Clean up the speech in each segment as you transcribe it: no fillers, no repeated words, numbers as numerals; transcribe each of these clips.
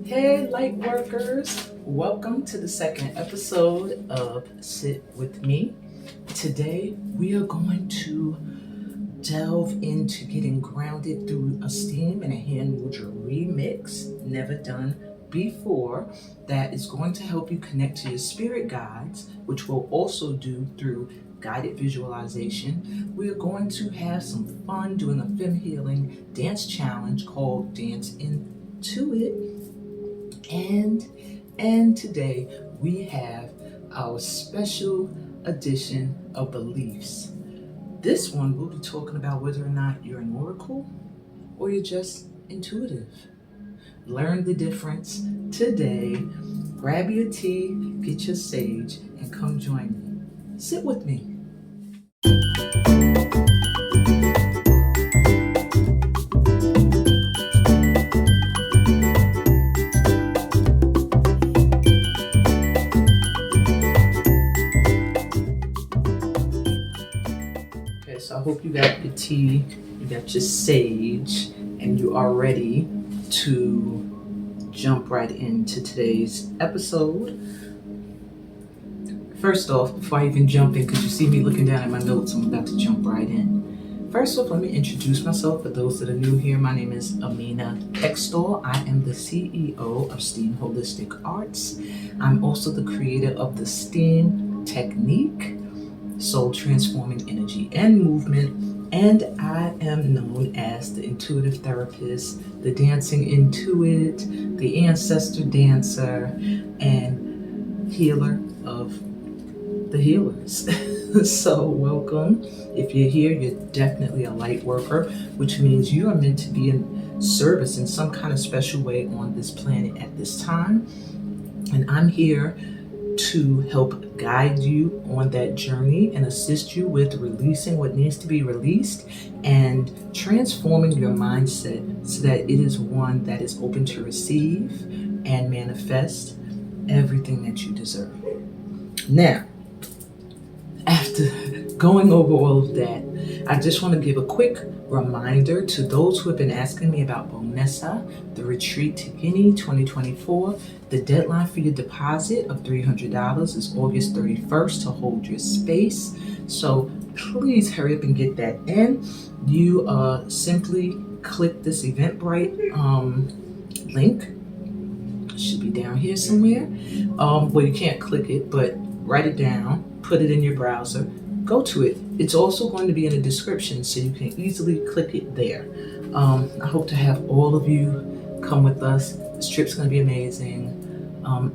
Hey, light workers, welcome to the second episode of Sit With Me. Today, we are going to delve into getting grounded through a steam and a hand mudra remix, never done before, that is going to help you connect to your spirit guides, which we'll also do through guided visualization. We are going to have some fun doing a fem healing dance challenge called Dance Into It. And today we have our special edition of beliefs. This one we'll be talking about whether or not you're an oracle or you're just intuitive. Learn the difference today. Grab your tea, get your sage, and come join me. Sit with me. So I hope you got your tea, you got your sage, and you are ready to jump right into today's episode. First off, before I even jump in, because you see me looking down at my notes, I'm about to jump right in. First off, let me introduce myself for those that are new here. My name is Amina Extol. I am the CEO of STEAM Holistic Arts. I'm also the creator of the STEAM technique, Soul Transforming Energy and Movement, and I am known as the intuitive therapist, the dancing intuit, the ancestor dancer, and healer of the healers. So welcome. If you're here, you're definitely a light worker, which means you are meant to be in service in some kind of special way on this planet at this time. And I'm here to help guide you on that journey and assist you with releasing what needs to be released and transforming your mindset so that it is one that is open to receive and manifest everything that you deserve. Now, after going over all of that, I just want to give a quick reminder to those who have been asking me about Bonessa, the retreat to Guinea 2024. The deadline for your deposit of $300 is August 31st to hold your space. So please hurry up and get that in. You simply click this Eventbrite link. It should be down here somewhere. Well, you can't click it, but write it down, put it in your browser, go to it. It's also going to be in the description, so you can easily click it there. I hope to have all of you come with us. This trip's going to be amazing.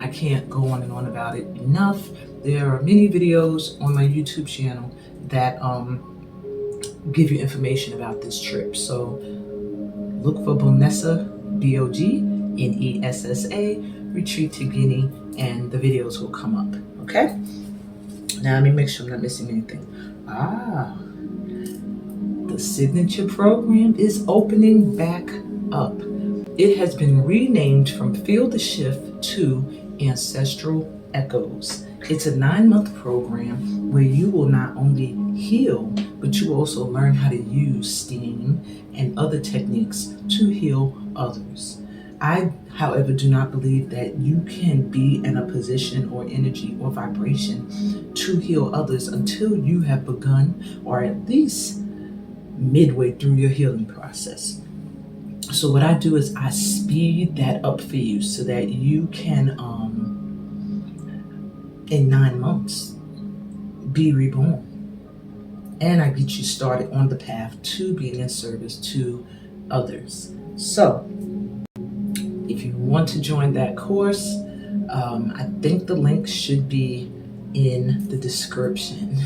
I can't go on and on about it enough. There are many videos on my YouTube channel that give you information about this trip. So look for Bonessa, Bonessa, retreat to Guinea, and the videos will come up. Okay? Now let me make sure I'm not missing anything. The signature program is opening back up. It has been renamed from Feel the Shift to Ancestral Echoes. It's a 9-month program where you will not only heal, but you also learn how to use STEAM and other techniques to heal others. I, however, do not believe that you can be in a position or energy or vibration to heal others until you have begun, or at least midway through your healing process. So what I do is I speed that up for you so that you can, in 9 months, be reborn. And I get you started on the path to being in service to others. So if you want to join that course, I think the link should be in the description.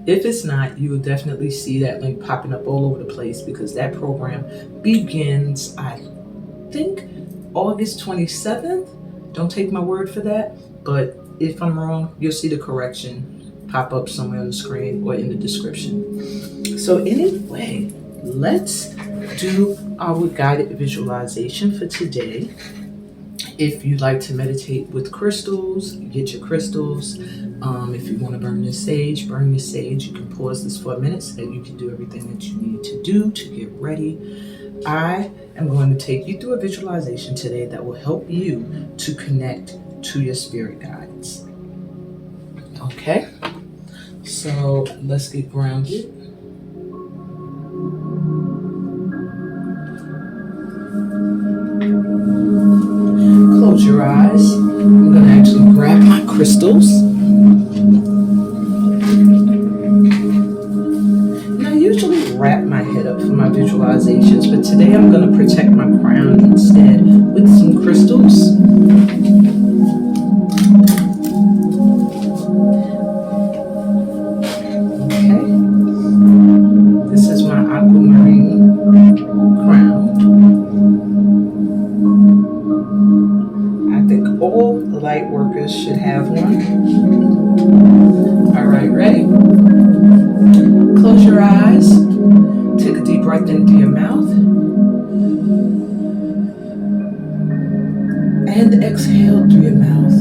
If it's not, you will definitely see that link popping up all over the place, because that program begins, I think, August 27th. Don't take my word for that, but if I'm wrong, you'll see the correction pop up somewhere on the screen or in the description. So anyway, let's do our guided visualization for today. If you like to meditate with crystals, get your crystals. If you want to burn your sage, burn your sage. You can pause this for a minute so that you can do everything that you need to do to get ready. I am going to take you through a visualization today that will help you to connect to your spirit guides. Okay, so let's get grounded. Close your eyes. I'm going to actually grab my crystals. And I usually wrap my head up for my visualizations, but today I'm going to protect my crown instead with some crystals. Okay. This is my aquamarine crown. I think all the light workers should have one. All right, ready? Close your eyes. Take a deep breath in through your mouth. And exhale through your mouth.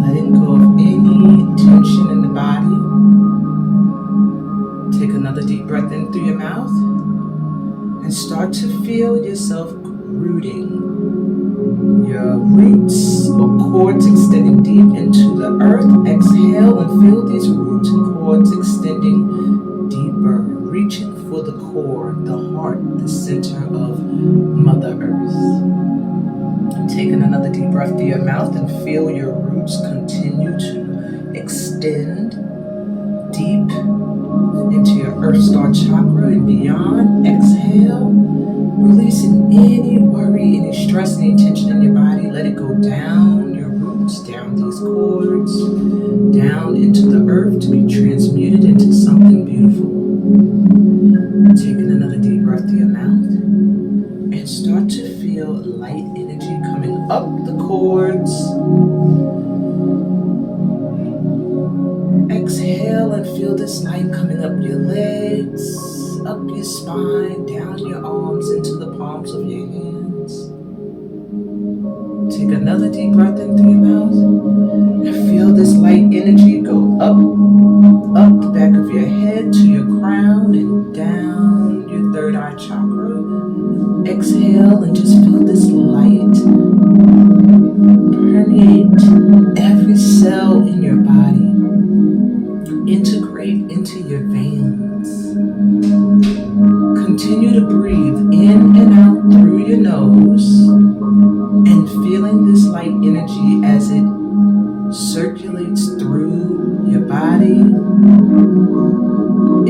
Letting go of any tension in the body. Take another deep breath in through your mouth. And start to feel yourself rooting. Your roots or cords extending deep into the earth. Exhale and feel these roots and cords extending deeper, reaching for the core, the heart, the center of Mother Earth. Taking another deep breath through your mouth and feel your roots continue to extend deep into your Earth Star chakra and beyond. Exhale. Releasing any worry, any stress, any tension in your body. Let it go down your roots, down these cords, down into the earth to be transmuted into something beautiful. Taking another deep breath through your mouth and start to feel light energy coming up the cords. Exhale and feel this light coming up your legs, up your spine, down your arms, into the palms of your hands. Take another deep breath in through your mouth and feel this light energy go up the back of your head to your crown and down your third eye chakra. Exhale and just feel this light permeate every cell in your body. Integrate into your veins. Continue to breathe in and out through your nose and feeling this light energy as it circulates through your body.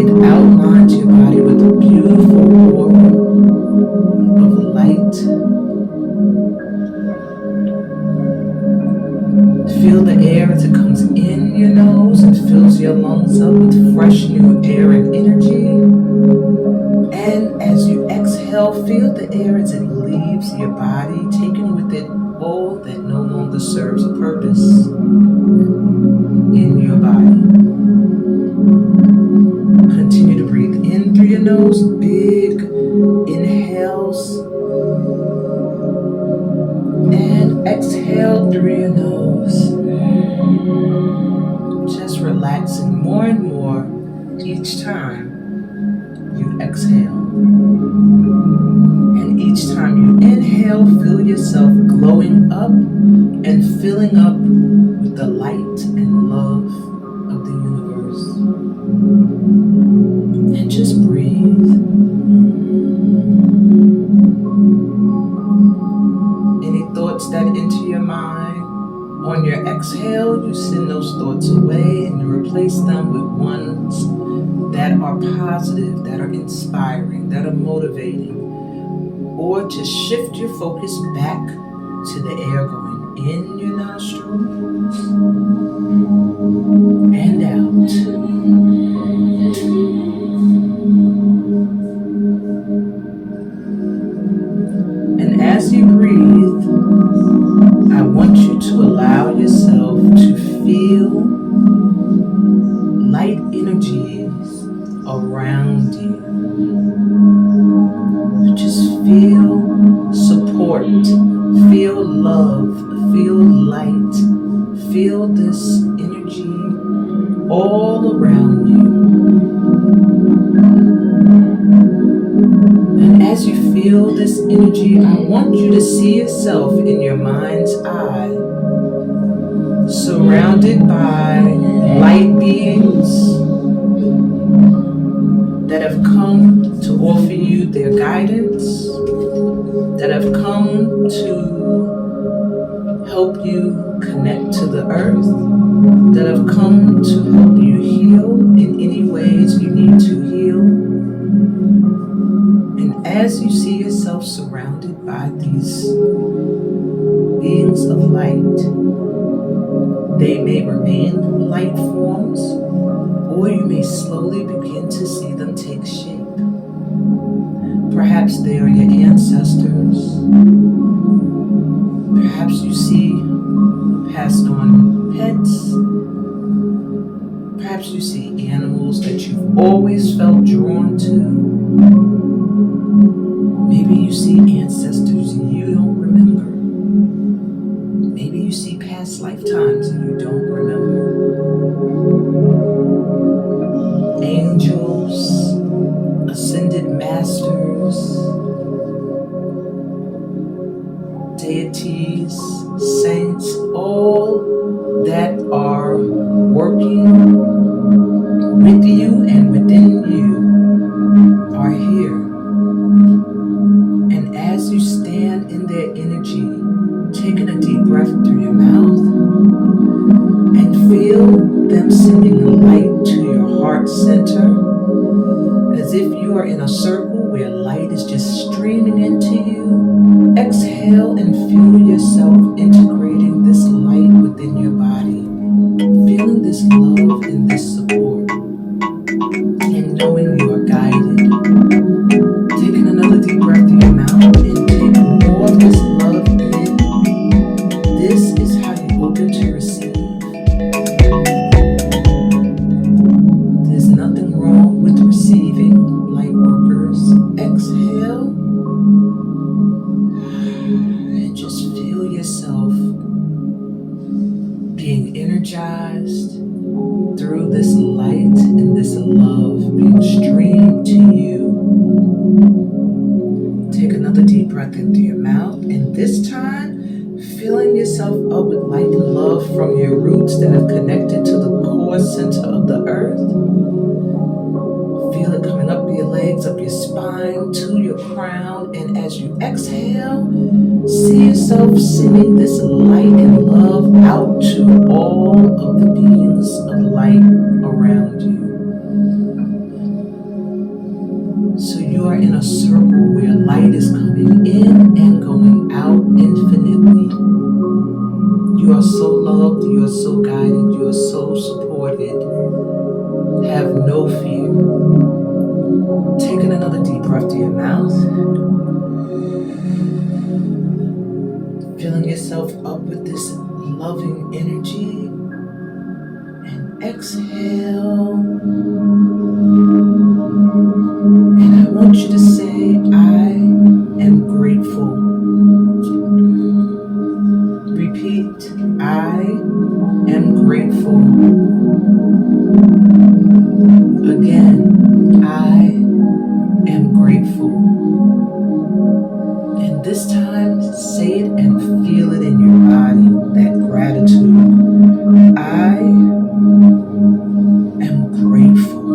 It outlines your body with a beautiful aura of light. Feel the air as it comes in your nose and fills your lungs up with fresh new air and energy. And as you exhale, feel the air as it leaves your body, taking with it all that no longer serves a purpose in your body. Continue to breathe in through your nose, big inhales. And exhale through your nose. Just relaxing more and more each time you exhale. And each time you inhale, feel yourself glowing up and filling up with the light and love of the universe. And just breathe. Any thoughts that enter your mind, on your exhale, you send those thoughts away and you replace them with ones that are positive, that are inspiring, that are motivating. Or just shift your focus back to the air going in your nostrils and out. And as you breathe, I want you to allow yourself to feel light energies around you. Just feel support, feel love, feel light, feel this energy all around you. And as you feel this energy, I want you to see yourself in your mind's eye, surrounded by light beings that have come to offer you their guidance, that have come to help you connect to the earth, that have come to help you heal in any ways you need to heal. And as you see yourself surrounded by these beings of light, they may remain light forms, or you may slowly begin to see them take shape. Perhaps they are your ancestors. Perhaps you see passed on pets. Perhaps you see animals that you've always felt drawn to. Maybe you see ancestors you don't remember. Maybe you see past lifetimes and you don't remember. Angels, ascended masters, deities, saints, all that are working with you and within you are here. And as you stand in their energy, taking a deep breath through your mouth and feel them sending light to your heart center, as if you are in a circle where light is just streaming into you. Exhale and feel yourself integrating this light within your body, feeling this love and this support, and knowing you are guided. Taking another deep breath through your mouth and taking more of this love in. This is how you open to receive. There's nothing wrong with receiving, light workers. Exhale and just feel yourself being energized through this light and this love being streamed to you. Take another deep breath into your mouth, and this time, filling yourself up with light and love from your roots that have connected to the core center of the earth. Feel it coming up your legs, up your spine, to your crown, and as you exhale, see yourself sending this light and love out to all of the beings of light around you. So you are in a circle where light is coming in and going out infinitely. You are so loved, you are so guided, you are so supported. Have no fear. Taking another deep breath to your mouth. Filling yourself up with this loving energy. And exhale. And I want you to say, I am grateful. Repeat, I am grateful. Again, I am grateful. And this time, say it and feel it in your body, that gratitude. I am grateful.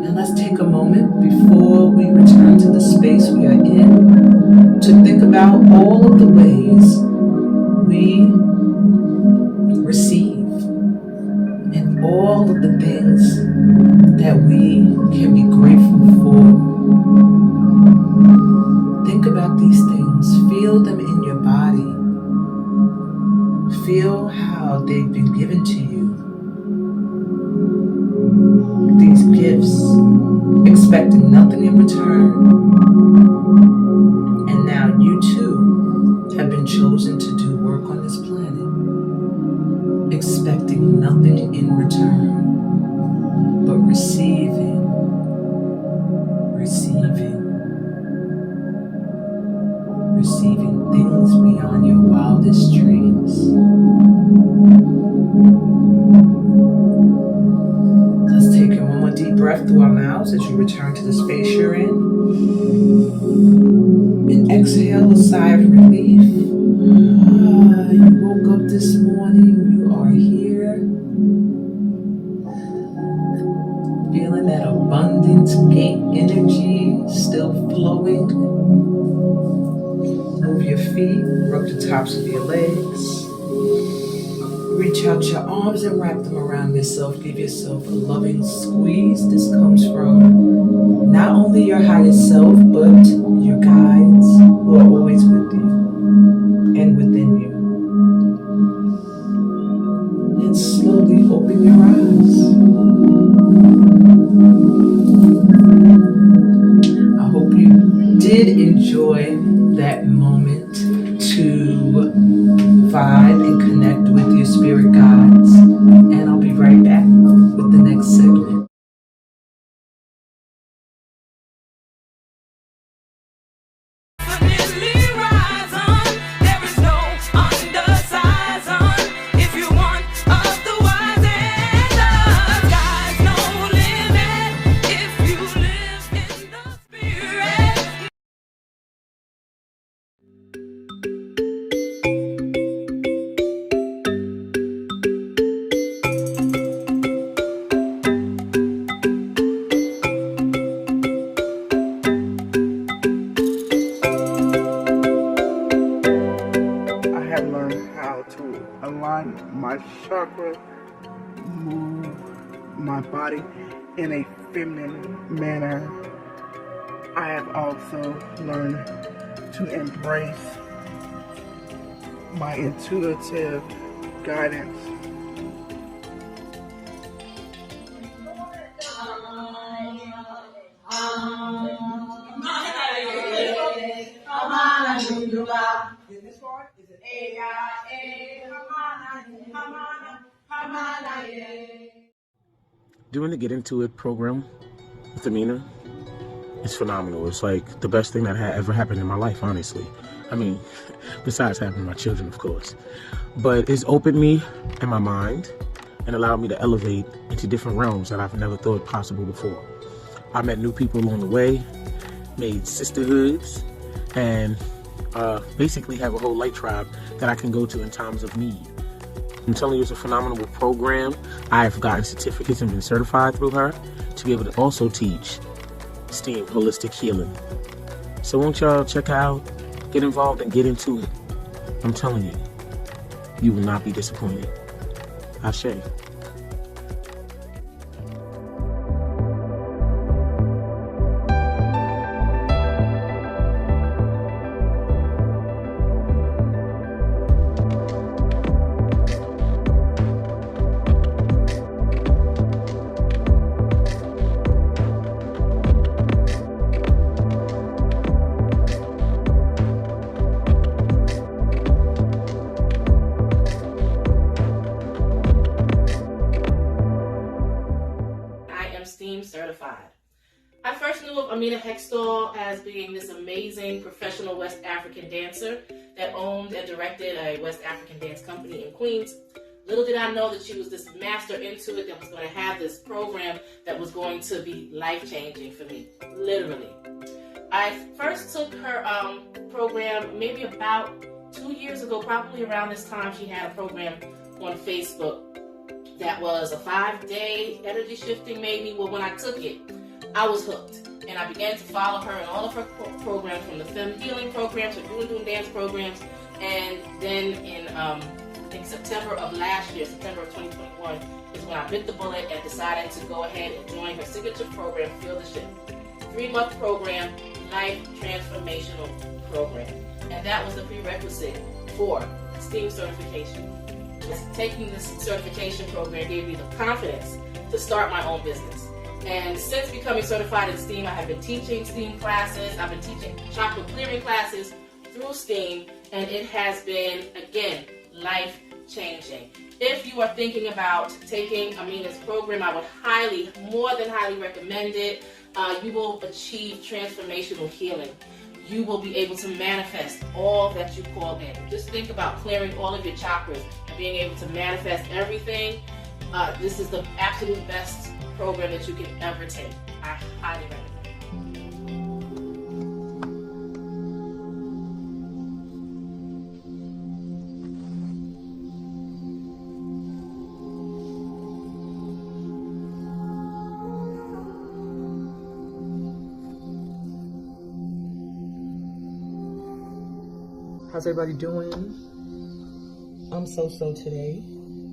And let's take a moment before we return to the space we are in to think about all of the ways we receive and all of the things that we can be grateful for. Think about these things. Feel them in your body. Feel how they've been given to you. These gifts, expecting nothing in return. And now you too have been chosen to do work on this planet, expecting nothing in return, but receiving things beyond your wildest dreams. Let's take one more deep breath. breath through our mouths as you return to the space you're in. And exhale a sigh of relief. You woke up this morning, you are here. Feeling that abundant gate energy still flowing. Move your feet, rub the tops of your legs. Reach out your arms and wrap them around yourself. Give yourself a loving squeeze. This comes from not only your higher self, but your guides who are always with you and within you. And slowly open your eyes. I hope you did enjoy that moment to vibe and connect with your spirit guides. And I'll be right back with the next segment. Align my chakra, move my body in a feminine manner. I have also learned to embrace my intuitive guidance. Then this part is an A-I-A, Doing the Get Into It program with Amina is phenomenal. It's like the best thing that ever happened in my life, honestly. I mean, besides having my children, of course. But it's opened me and my mind and allowed me to elevate into different realms that I've never thought possible before. I met new people along the way, made sisterhoods, and basically have a whole light tribe that I can go to in times of need. I'm telling you, it's a phenomenal program. I've gotten certificates and been certified through her to be able to also teach STEAM, holistic healing. So won't y'all check out, get involved, and get into it. I'm telling you, you will not be disappointed. Ashe. Certified. I first knew of Amina Hextall as being this amazing professional West African dancer that owned and directed a West African dance company in Queens. Little did I know that she was this master into it that was going to have this program that was going to be life-changing for me, literally. I first took her program maybe about 2 years ago, probably around this time. She had a program on Facebook that was a 5-day energy shifting maybe. Well, when I took it, I was hooked. And I began to follow her in all of her programs, from the Femme Healing programs, her Doing Dance programs. And then in September of last year, September of 2021, is when I bit the bullet and decided to go ahead and join her signature program, Feel the Shift. 3-month program, life transformational program. And that was the prerequisite for STEAM certification. Taking this certification program gave me the confidence to start my own business. And since becoming certified in STEAM, I have been teaching STEAM classes. I've been teaching chakra clearing classes through STEAM, and it has been, again, life-changing. If you are thinking about taking Amina's program, I would more than highly recommend it. You will achieve transformational healing. You will be able to manifest all that you call in. Just think about clearing all of your chakras and being able to manifest everything. This is the absolute best program that you can ever take. I highly recommend. How's everybody doing? I'm so today.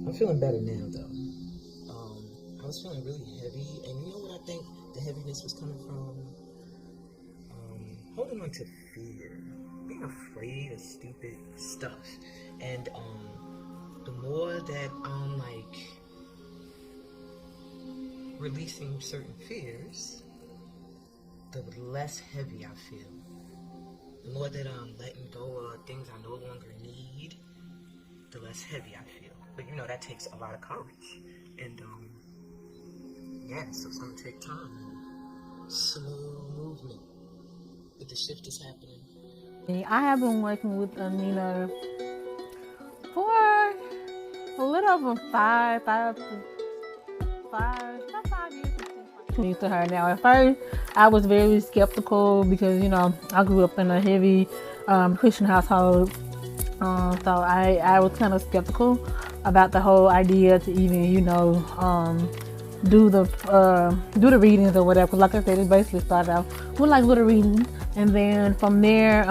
I'm feeling better now though. I was feeling really heavy, and you know what I think the heaviness was coming from? Holding on to fear, being afraid of stupid stuff, and the more that I'm like releasing certain fears, the less heavy I feel. The more that I'm letting go of things I no longer need, the less heavy I feel. But you know, that takes a lot of courage. And yeah, so it's gonna take time. Slow movement. But the shift is happening. I have been working with Amina for a little over about 5 years. To her now. At first, I was very skeptical because I grew up in a heavy Christian household, so I was kind of skeptical about the whole idea to even do the readings or whatever. Like I said, it basically started out with like little readings, and then from there,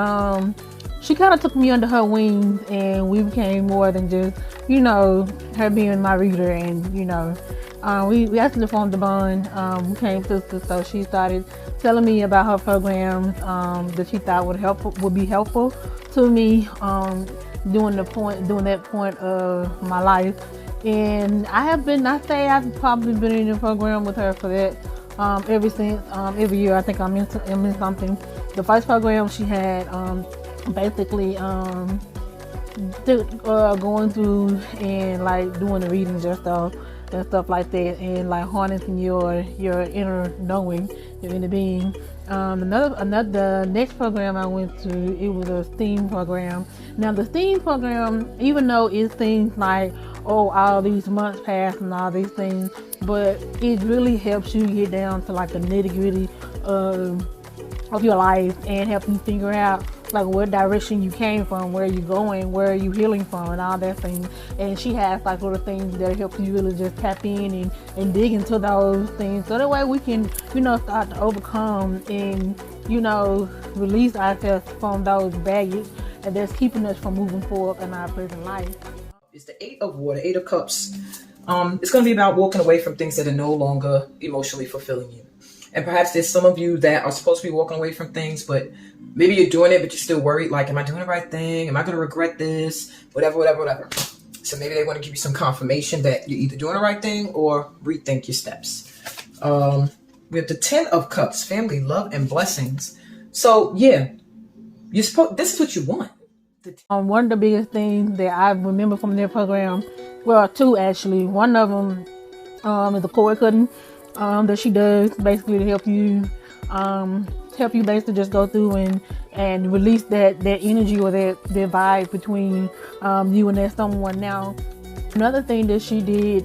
she kind of took me under her wings, and we became more than just her being my reader, and we actually formed a bond. We became sisters, so she started telling me about her programs that she thought would be helpful to me during that point of my life. And I've probably been in the program with her for that ever since. Every year I think I'm in something. The first program she had basically going through and like doing the readings yourself and stuff like that, and like harnessing your inner knowing, your inner being. The next program I went to, it was a STEAM program. Now the STEAM program, even though it seems like all these months pass and all these things, but it really helps you get down to like the nitty gritty of your life and help you figure out like what direction you came from, where you going, where you healing from, and all that thing. And she has like little things that help you really just tap in and dig into those things, so that way we can start to overcome and release ourselves from those baggage and that's keeping us from moving forward in our present life. It's the 8 of water, 8 of cups. It's going to be about walking away from things that are no longer emotionally fulfilling you. And perhaps there's some of you that are supposed to be walking away from things, but maybe you're doing it, but you're still worried. Like, am I doing the right thing? Am I going to regret this? Whatever. So maybe they want to give you some confirmation that you're either doing the right thing or rethink your steps. We have the 10 of cups, family, love, and blessings. So yeah, this is what you want. One of the biggest things that I remember from their program, well, two actually. One of them is the cord cutting that she does, basically to help you basically just go through and release that energy or that vibe between you and that someone. Now, another thing that she did,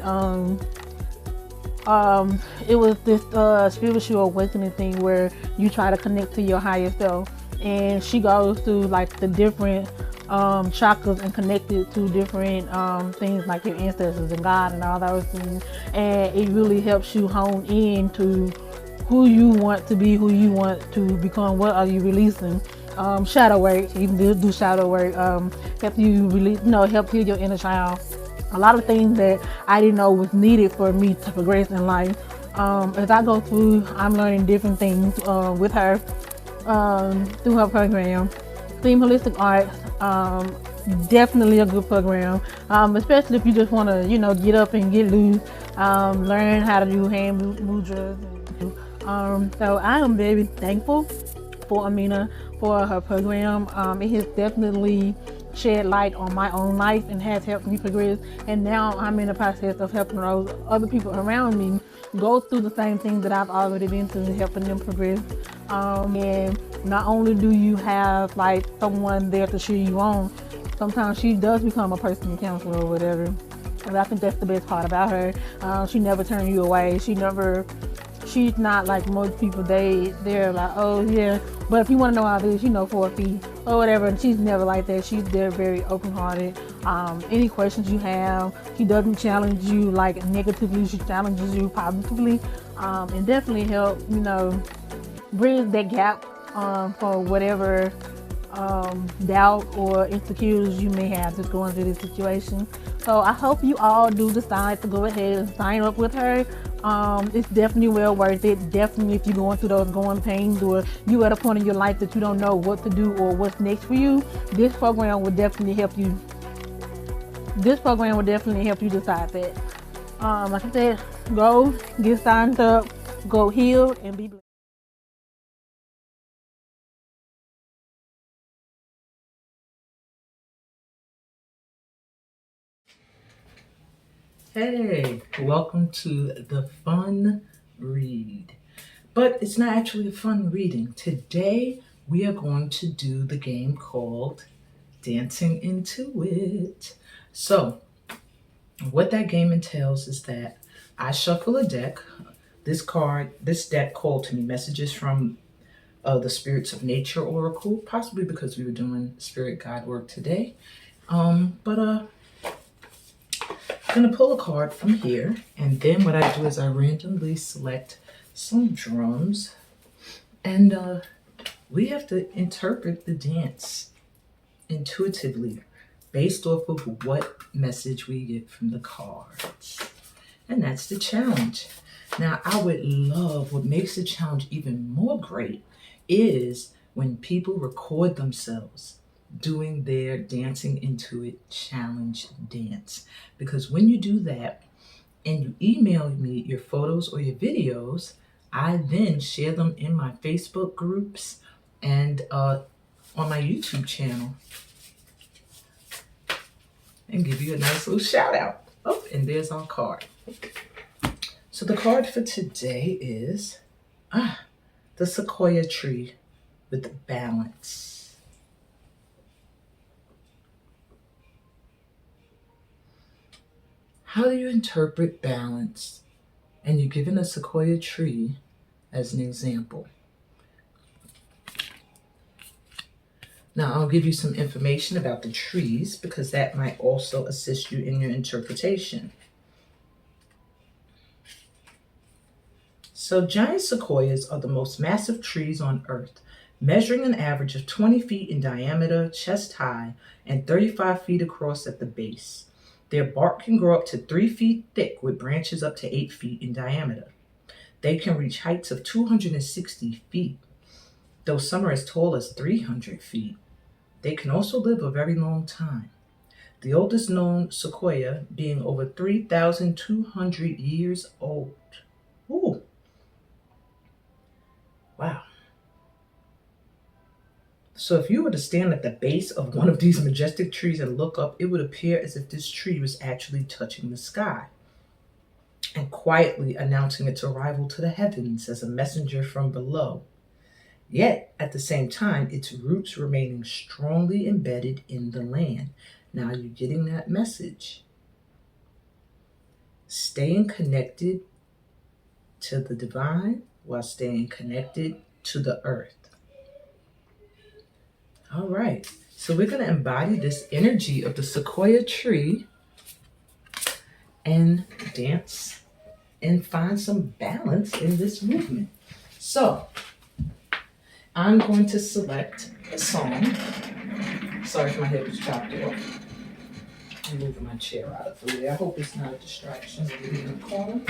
it was this spiritual awakening thing where you try to connect to your higher self, and she goes through like the different chakras and connected to different things like your ancestors and God and all those things, and it really helps you hone in to who you want to be, who you want to become. What are you releasing? Shadow work, you can do shadow work, help you release, help heal your inner child. A lot of things that I didn't know was needed for me to progress in life. As I go through, I'm learning different things with her through her program. Theme Holistic Art, definitely a good program, especially if you just want to, get up and get loose, learn how to do hand mudras. So I am very thankful for Amina for her program. It has definitely shed light on my own life and has helped me progress. And now I'm in the process of helping those other people around me go through the same things that I've already been through and helping them progress. And not only do you have like someone there to cheer you on, sometimes she does become a personal counselor or whatever. And I think that's the best part about her. She never turned you away. She's not like most people. They're like, oh yeah, but if you want to know how it is, 4 feet or whatever. And she's never like that. They're very open-hearted. Any questions you have, she doesn't challenge you like negatively. She challenges you positively, and definitely help bridge that gap for whatever doubt or insecurities you may have just going through this situation. So I hope you all do decide to go ahead and sign up with her. It's definitely well worth it. Definitely if you're going through those growing pains or you at a point in your life that you don't know what to do or what's next for you, this program will definitely help you. This program will definitely help you decide that. Like I said, go get signed up, go heal, and be blessed. Hey, welcome to the fun read. But it's not actually a fun reading. Today, we are going to do the game called Dancing Into It. So, what that game entails is that I shuffle a deck. This deck called to me messages from the Spirits of Nature Oracle, possibly because we were doing spirit guide work today. I'm going to pull a card from here, and then what I do is I randomly select some drums, and we have to interpret the dance intuitively based off of what message we get from the cards. And that's the challenge. Now, I would love, what makes the challenge even more great is when people record themselves doing their Dancing Into It challenge dance. Because when you do that and you email me your photos or your videos, I then share them in my Facebook groups and on my YouTube channel and give you a nice little shout out. Oh, and there's our card. So the card for today is the sequoia tree with balance. How do you interpret balance? And you're given a sequoia tree as an example. Now, I'll give you some information about the trees because that might also assist you in your interpretation. So, giant sequoias are the most massive trees on Earth, measuring an average of 20 feet in diameter, chest high, and 35 feet across at the base. Their bark can grow up to 3 feet thick with branches up to 8 feet in diameter. They can reach heights of 260 feet, though some are as tall as 300 feet. They can also live a very long time. The oldest known sequoia being over 3,200 years old. Ooh. Wow. So if you were to stand at the base of one of these majestic trees and look up, it would appear as if this tree was actually touching the sky and quietly announcing its arrival to the heavens as a messenger from below. Yet, at the same time, its roots remaining strongly embedded in the land. Now you're getting that message. Staying connected to the divine while staying connected to the earth. All right, so we're going to embody this energy of the sequoia tree and dance and find some balance in this movement. So I'm going to select a song. Sorry if my head was chopped off. I'm moving my chair out of the way. I hope it's not a distraction in the corner.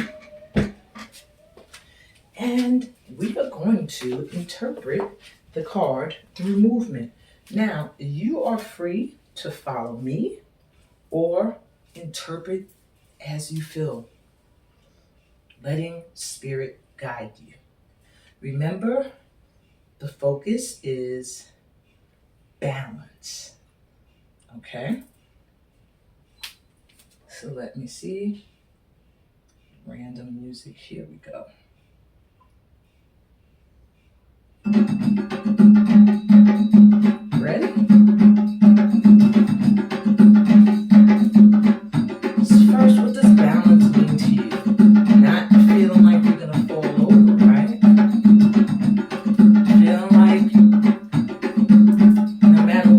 And we are going to interpret the card through movement. Now, you are free to follow me or interpret as you feel, letting spirit guide you. Remember, the focus is balance, okay? So let me see. Random music, here we go. Ready?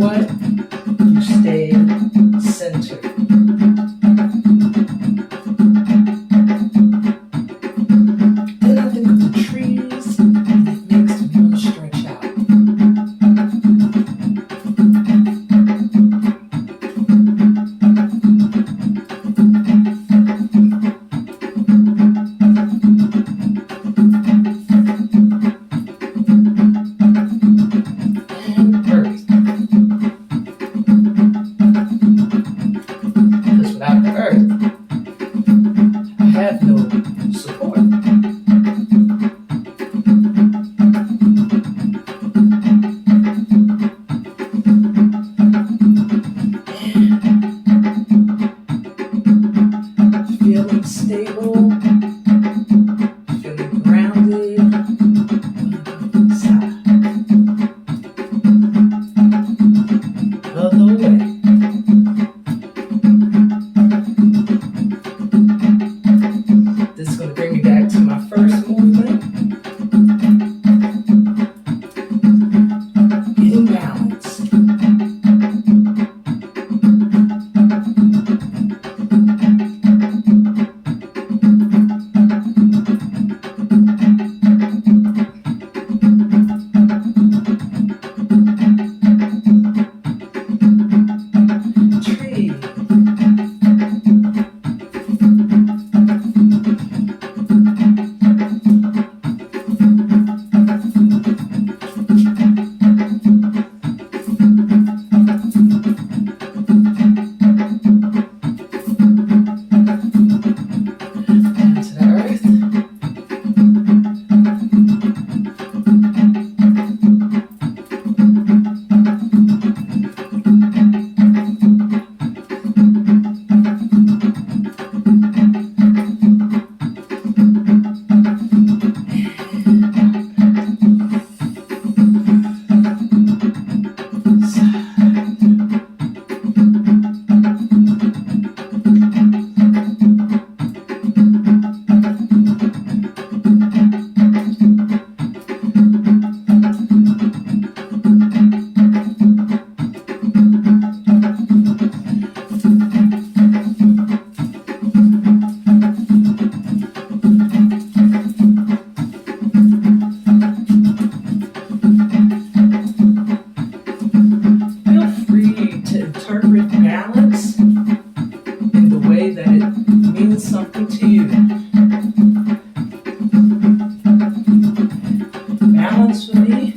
what? You stay centered. Then I think of the trees, and it makes me want to stretch out. And earth. Because without the earth, I have no support. Feeling stable, feeling grounded. Sigh. Other way. This is going to bring me back to my first movement. Getting balanced. Tree. Down to the earth. Feel free to interpret balance in the way that it means something to you. Balance for me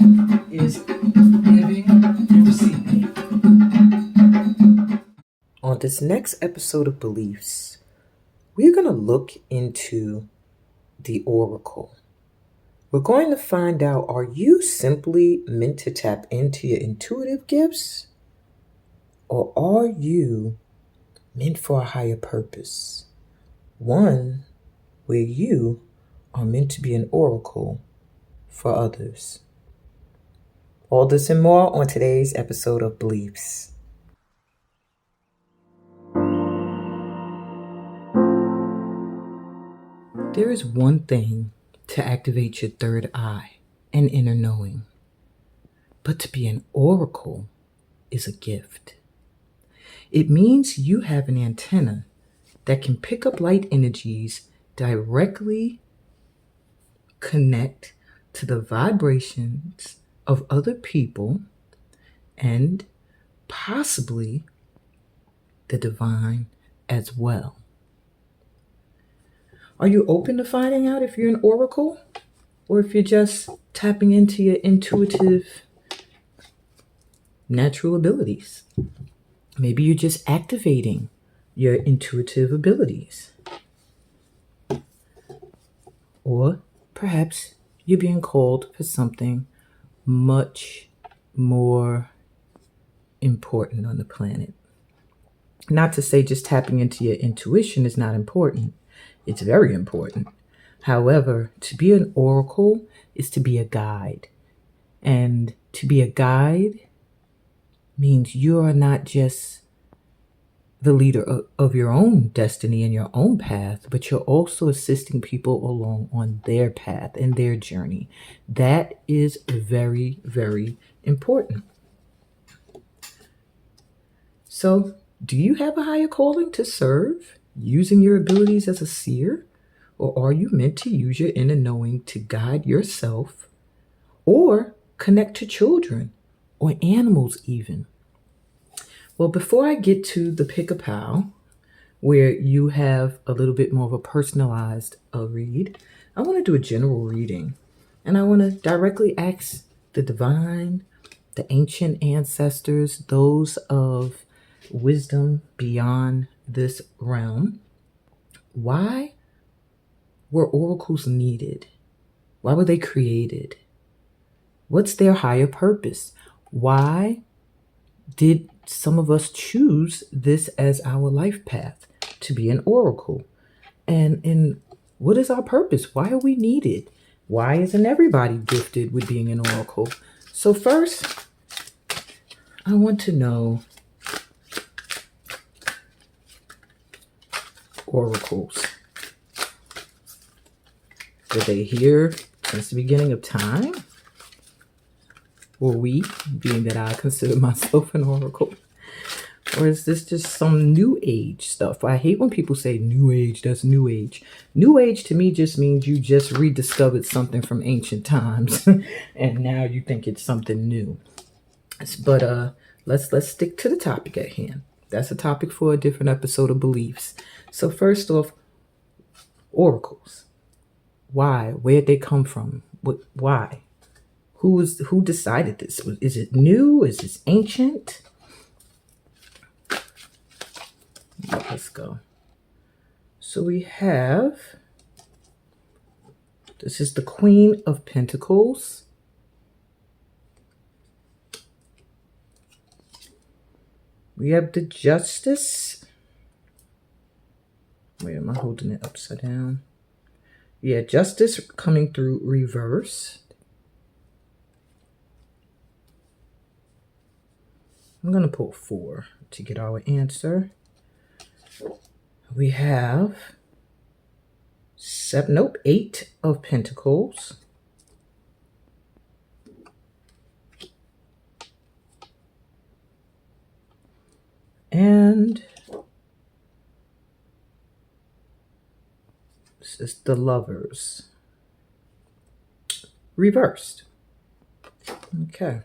is giving and receiving. On this next episode of Beliefs, we're going to look into the oracle. We're going to find out, are you simply meant to tap into your intuitive gifts? Or are you meant for a higher purpose? One where you are meant to be an oracle for others. All this and more on today's episode of Beliefs. There is one thing to activate your third eye and inner knowing, but to be an oracle is a gift. It means you have an antenna that can pick up light energies, directly connect to the vibrations of other people, and possibly the divine as well. Are you open to finding out if you're an oracle, or if you're just tapping into your intuitive natural abilities? Maybe you're just activating your intuitive abilities. Or perhaps you're being called for something much more important on the planet. Not to say just tapping into your intuition is not important. It's very important. However, to be an oracle is to be a guide. And to be a guide means you are not just the leader of your own destiny and your own path, but you're also assisting people along on their path and their journey. That is very, very important. So, do you have a higher calling to serve using your abilities as a seer? Or are you meant to use your inner knowing to guide yourself or connect to children or animals, even? Well, before I get to the pick a pal, where you have a little bit more of a personalized read, I want to do a general reading. And I want to directly ask the divine, the ancient ancestors, those of wisdom beyond this realm, why were oracles needed? Why were they created? What's their higher purpose? Why did some of us choose this as our life path, to be an oracle? And what is our purpose? Why are we needed? Why isn't everybody gifted with being an oracle? So first, I want to know oracles. Were they here since the beginning of time? Or we, being that I consider myself an oracle? Or is this just some new age stuff? I hate when people say new age, that's new age. New age to me just means you just rediscovered something from ancient times and now you think it's something new. But let's stick to the topic at hand. That's a topic for a different episode of Beliefs. So first off, oracles. Why? Where'd they come from? Why? Who decided this? Is it new? Is this ancient? Let's go. So we have, this is the Queen of Pentacles. We have the Justice. Wait, am I holding it upside down? Yeah, Justice coming through reverse. I'm going to pull 4 to get our answer. We have 8 of Pentacles. And this is the Lovers. Reversed. Okay.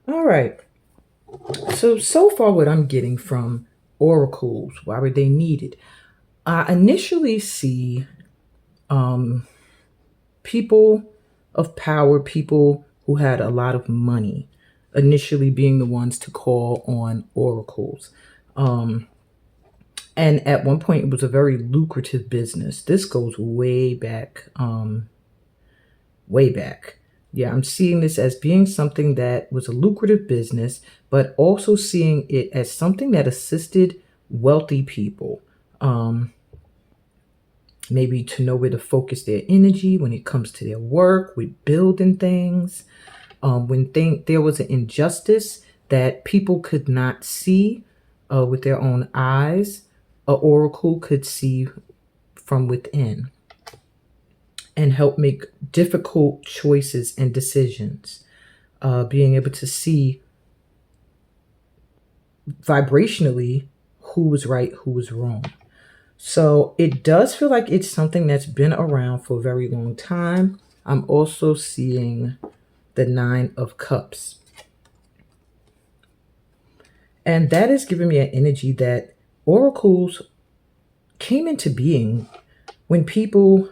All right. So far what I'm getting from oracles, why were they needed? I initially see people of power, people who had a lot of money, initially being the ones to call on oracles. And at one point, it was a very lucrative business. This goes way back, way back. Yeah, I'm seeing this as being something that was a lucrative business, but also seeing it as something that assisted wealthy people. Maybe to know where to focus their energy when it comes to their work, with building things. When there was an injustice that people could not see with their own eyes, an oracle could see from within and help make difficult choices and decisions. Being able to see vibrationally who was right, who was wrong. So it does feel like it's something that's been around for a very long time. I'm also seeing the 9 of Cups. And that is giving me an energy that oracles came into being when people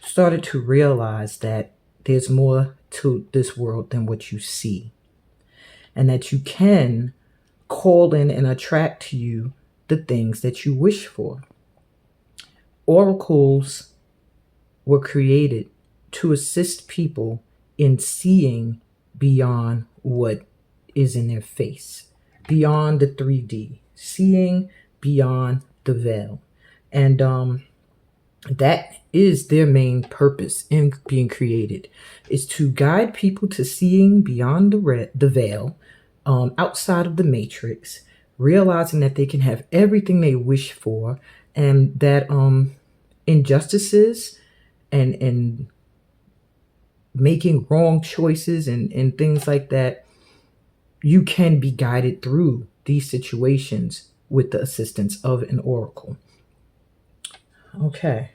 started to realize that there's more to this world than what you see. And that you can call in and attract to you the things that you wish for. Oracles were created to assist people in seeing beyond what is in their face, beyond the 3D, seeing beyond the veil. And that is their main purpose in being created, is to guide people to seeing beyond the veil, outside of the matrix, realizing that they can have everything they wish for, and that injustices and making wrong choices and things like that, you can be guided through these situations with the assistance of an oracle. Okay.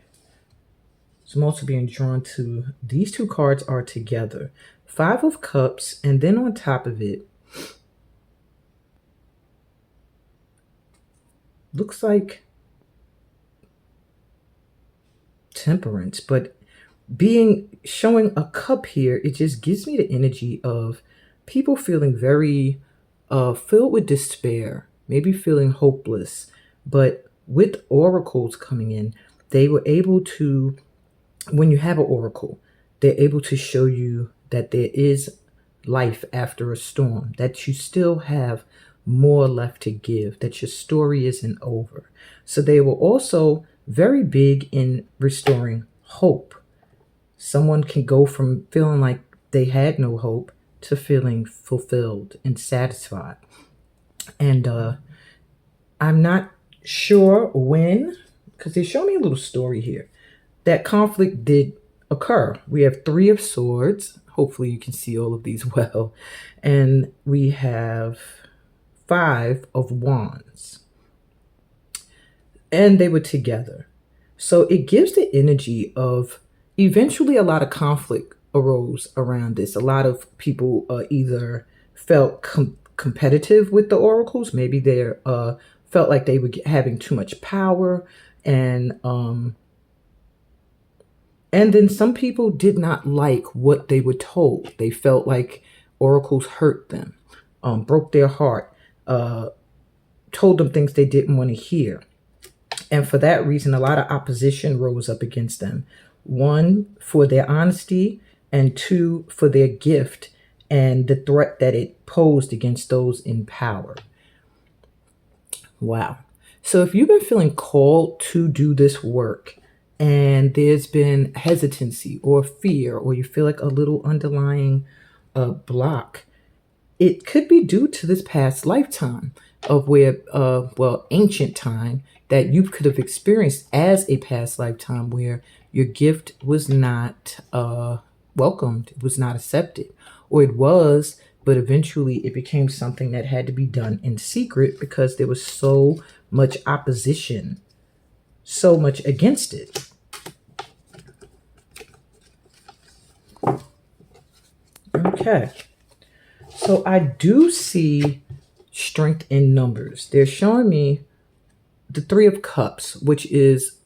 So I'm also being drawn to, these two cards are together. Five of Cups, and then on top of it, looks like Temperance, but showing a cup here, it just gives me the energy of people feeling very filled with despair, maybe feeling hopeless. But with oracles coming in, they were able to, when you have an oracle, they're able to show you that there is life after a storm, that you still have more left to give, that your story isn't over. So they were also very big in restoring hope. Someone can go from feeling like they had no hope to feeling fulfilled and satisfied. And I'm not sure when, because they show me a little story here, that conflict did occur. We have Three of Swords. Hopefully you can see all of these well. And we have Five of Wands. And they were together. So it gives the energy of eventually a lot of conflict arose around this. A lot of people either felt competitive with the oracles. Maybe they felt like they were having too much power. And then some people did not like what they were told. They felt like oracles hurt them, broke their heart, told them things they didn't want to hear. And for that reason, a lot of opposition rose up against them. One, for their honesty, and two, for their gift and the threat that it posed against those in power. Wow. So if you've been feeling called to do this work and there's been hesitancy or fear, or you feel like a little underlying block, it could be due to this past lifetime of where, ancient time that you could have experienced as a past lifetime where your gift was not welcomed, it was not accepted, or it was, but eventually it became something that had to be done in secret because there was so much opposition, so much against it. Okay. So I do see strength in numbers. They're showing me the Three of Cups, which is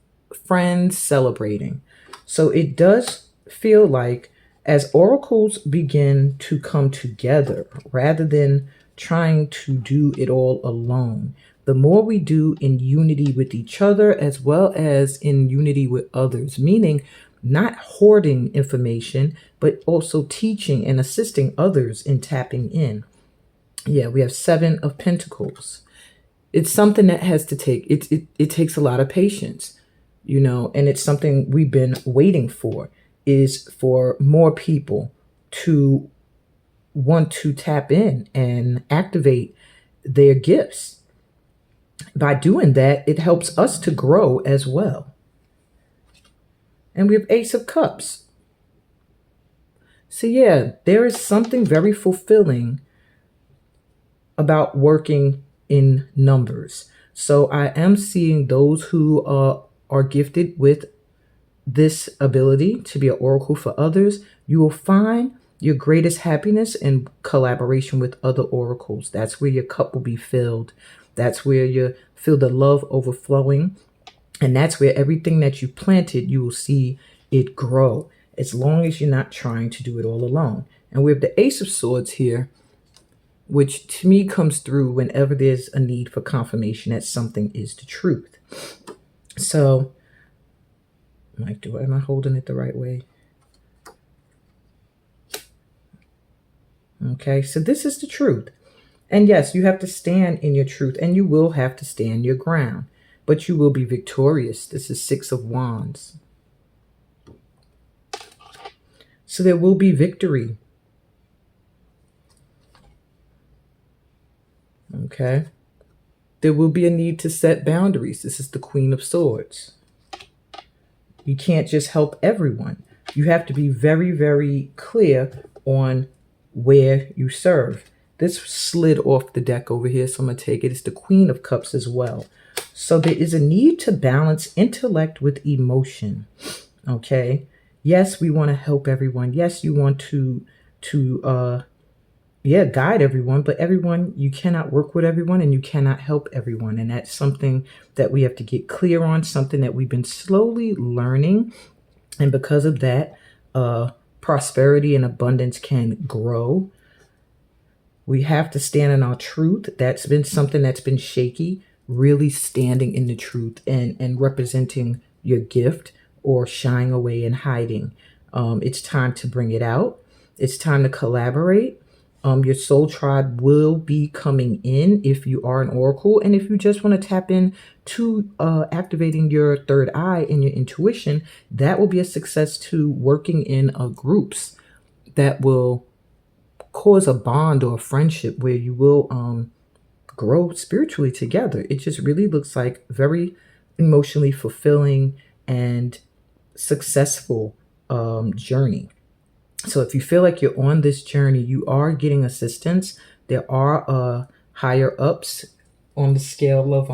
friends celebrating. So it does feel like as oracles begin to come together, rather than trying to do it all alone, the more we do in unity with each other as well as in unity with others, meaning not hoarding information, but also teaching and assisting others in tapping in. Yeah, we have Seven of Pentacles. It's something that has to take, it takes a lot of patience, and it's something we've been waiting for, is for more people to want to tap in and activate their gifts. By doing that, it helps us to grow as well. And we have Ace of Cups. So yeah, there is something very fulfilling about working in numbers. So I am seeing those who are gifted with this ability to be an oracle for others. You will find your greatest happiness in collaboration with other oracles. That's where your cup will be filled. That's where you feel the love overflowing. And that's where everything that you planted, you will see it grow, as long as you're not trying to do it all alone. And we have the Ace of Swords here, which to me comes through whenever there's a need for confirmation that something is the truth. So, am I holding it the right way? Okay, so this is the truth. And yes, you have to stand in your truth, and you will have to stand your ground, but you will be victorious. This is Six of Wands. So there will be victory. Okay. There will be a need to set boundaries. This is the Queen of Swords. You can't just help everyone. You have to be very, very clear on where you serve. This slid off the deck over here, so I'm going to take it. It's the Queen of Cups as well. So there is a need to balance intellect with emotion. Okay. Yes, we want to help everyone. Yes, you want to guide everyone, but everyone, you cannot work with everyone and you cannot help everyone. And that's something that we have to get clear on, something that we've been slowly learning. And because of that, prosperity and abundance can grow. We have to stand in our truth. That's been something that's been shaky, really standing in the truth and representing your gift or shying away and hiding. It's time to bring it out. It's time to collaborate. Your soul tribe will be coming in if you are an oracle. And if you just want to tap in to activating your third eye and your intuition, that will be a success to working in groups that will cause a bond or a friendship where you will grow spiritually together. It just really looks like very emotionally fulfilling and successful journey. So if you feel like you're on this journey, you are getting assistance. There are higher ups on the scale of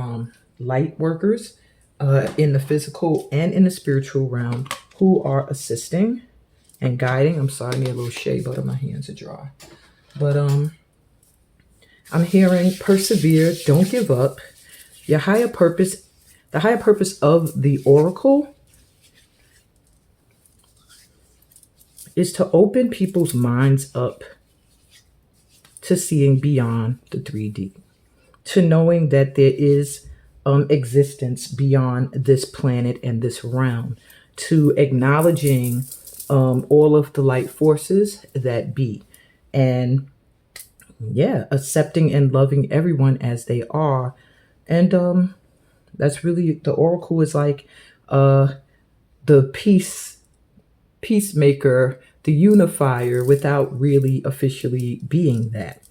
light workers in the physical and in the spiritual realm who are assisting and guiding. I'm sorry, I need a little shea butter. My hands are dry. But I'm hearing persevere, don't give up. Your higher purpose, the higher purpose of the oracle is to open people's minds up to seeing beyond the 3D, to knowing that there is existence beyond this planet and this realm, to acknowledging all of the light forces that be, and accepting and loving everyone as they are. And that's really, the oracle is like the peacemaker, the unifier, without really officially being that.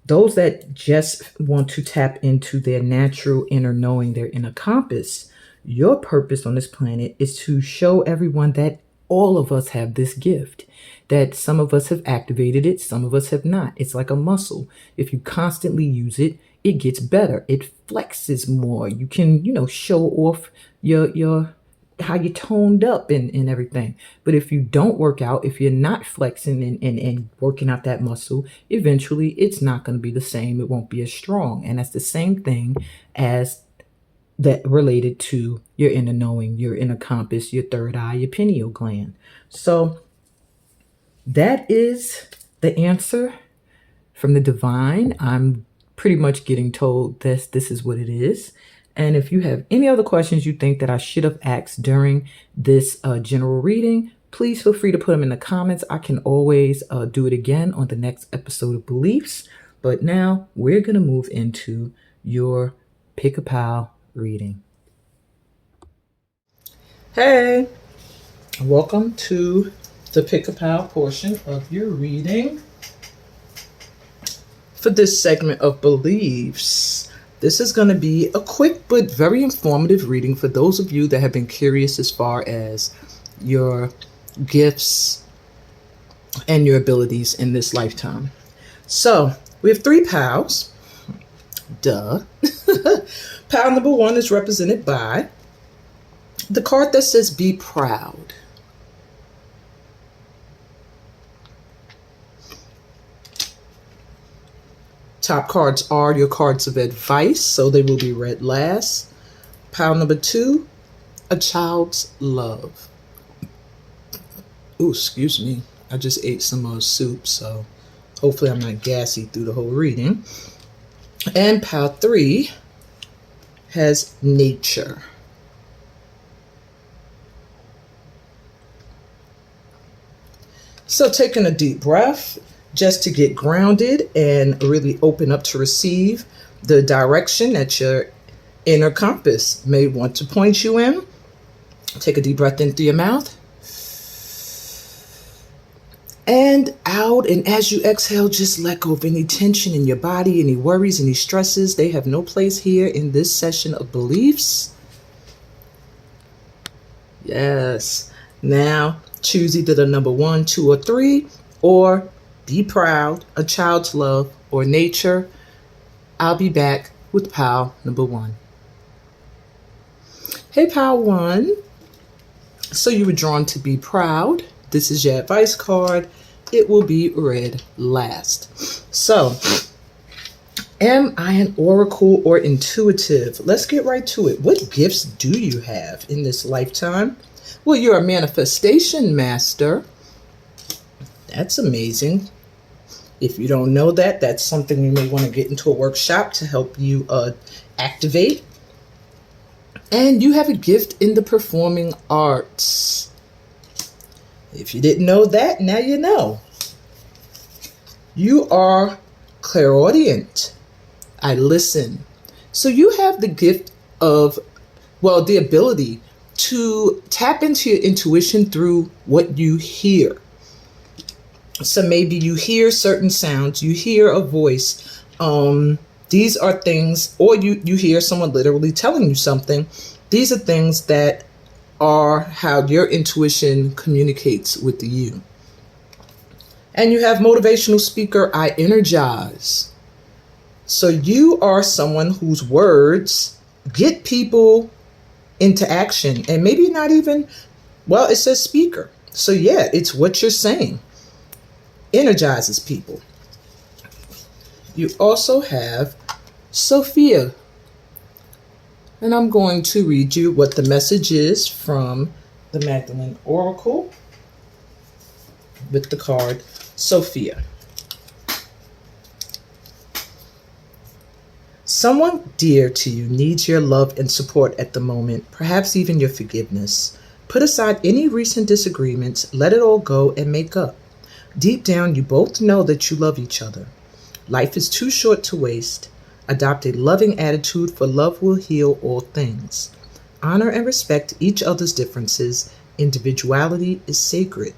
Those that just want to tap into their natural inner knowing, their inner compass, your purpose on this planet is to show everyone that all of us have this gift, that some of us have activated it, some of us have not. It's like a muscle. If you constantly use it, it gets better. It flexes more. You can, show off your how you toned up and everything. But if you don't work out, if you're not flexing and working out that muscle, eventually it's not going to be the same. It won't be as strong. And that's the same thing as that related to your inner knowing, your inner compass, your third eye, your pineal gland. So that is the answer from the divine. I'm pretty much getting told this is what it is. And if you have any other questions you think that I should have asked during this general reading, please feel free to put them in the comments. I can always do it again on the next episode of Beliefs. But now we're going to move into your pick-a-pal reading. Hey, welcome to the pick-a-pal portion of your reading. For this segment of Beliefs, this is going to be a quick but very informative reading for those of you that have been curious as far as your gifts and your abilities in this lifetime. So we have 3 pals. Duh. Pal number 1 is represented by the card that says be proud. Top cards are your cards of advice, so they will be read last. Pile number 2, a child's love. Ooh, excuse me. I just ate some soup, so hopefully I'm not gassy through the whole reading. And pile 3 has nature. So taking a deep breath, just to get grounded and really open up to receive the direction that your inner compass may want to point you in. Take a deep breath in through your mouth and out. And as you exhale, just let go of any tension in your body, any worries, any stresses. They have no place here in this session of Beliefs. Yes. Now, choose either the number 1, 2, or 3, or be proud, a child's love, or nature. I'll be back with pile number 1. Hey, pile 1. So you were drawn to be proud. This is your advice card. It will be read last. So, am I an oracle or intuitive? Let's get right to it. What gifts do you have in this lifetime? Well, you're a manifestation master. That's amazing. If you don't know that, that's something you may want to get into a workshop to help you activate. And you have a gift in the performing arts. If you didn't know that, now you know. You are clairaudient. I listen. So you have the gift of, well, the ability to tap into your intuition through what you hear. So maybe you hear certain sounds, you hear a voice. These are things, or you hear someone literally telling you something. These are things that are how your intuition communicates with you. And you have motivational speaker, I energize. So you are someone whose words get people into action. And maybe not even, well, it says speaker. So yeah, it's what you're saying. Energizes people. You also have Sophia. And I'm going to read you what the message is from the Magdalene Oracle with the card Sophia. Someone dear to you needs your love and support at the moment, perhaps even your forgiveness. Put aside any recent disagreements, let it all go and make up. Deep down, you both know that you love each other. Life is too short to waste. Adopt a loving attitude, for love will heal all things. Honor and respect each other's differences. Individuality is sacred.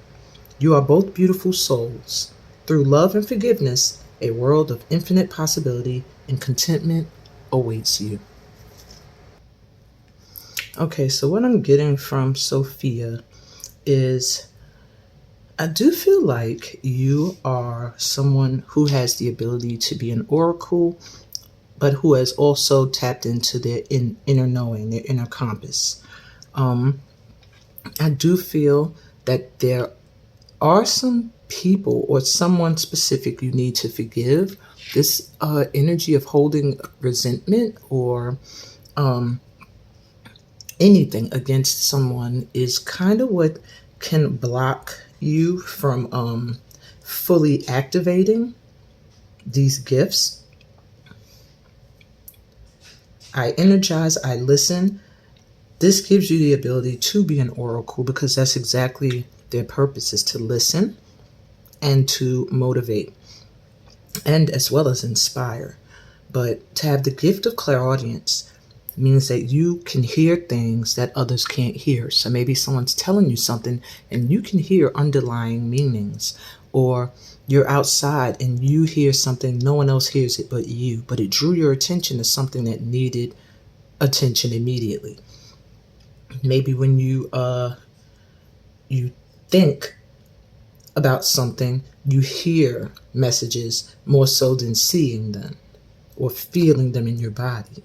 You are both beautiful souls. Through love and forgiveness, a world of infinite possibility and contentment awaits you. Okay, so what I'm getting from Sophia is I do feel like you are someone who has the ability to be an oracle, but who has also tapped into their inner knowing, their inner compass. I do feel that there are some people or someone specific you need to forgive. This energy of holding resentment or anything against someone is kind of what can block you from fully activating these gifts. I energize, I listen. This gives you the ability to be an oracle because that's exactly their purpose, is to listen and to motivate and as well as inspire. But to have the gift of clairaudience means that you can hear things that others can't hear. So maybe someone's telling you something and you can hear underlying meanings, or you're outside and you hear something, no one else hears it but you, but it drew your attention to something that needed attention immediately. Maybe when you think about something, you hear messages more so than seeing them or feeling them in your body.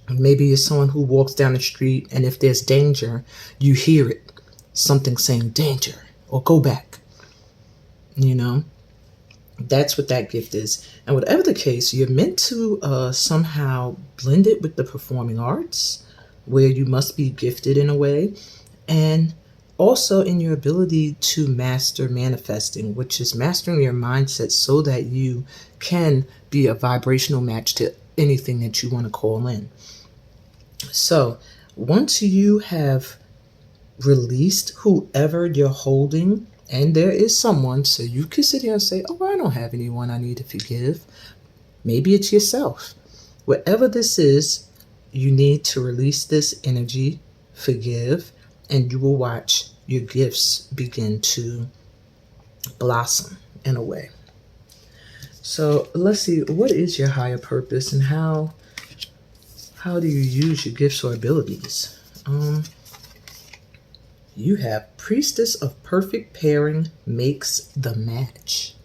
Maybe you're someone who walks down the street and if there's danger, you hear it, something saying danger or go back. You know, that's what that gift is. And whatever the case, you're meant to somehow blend it with the performing arts, where you must be gifted in a way, and also in your ability to master manifesting, which is mastering your mindset so that you can be a vibrational match to anything that you want to call in. So once you have released whoever you're holding, and there is someone, so you can sit here and say, oh, I don't have anyone I need to forgive. Maybe it's yourself. Whatever this is, you need to release this energy, forgive, and you will watch your gifts begin to blossom in a way. So let's see, what is your higher purpose and how do you use your gifts or abilities? You have Priestess of Perfect Pairing makes the match.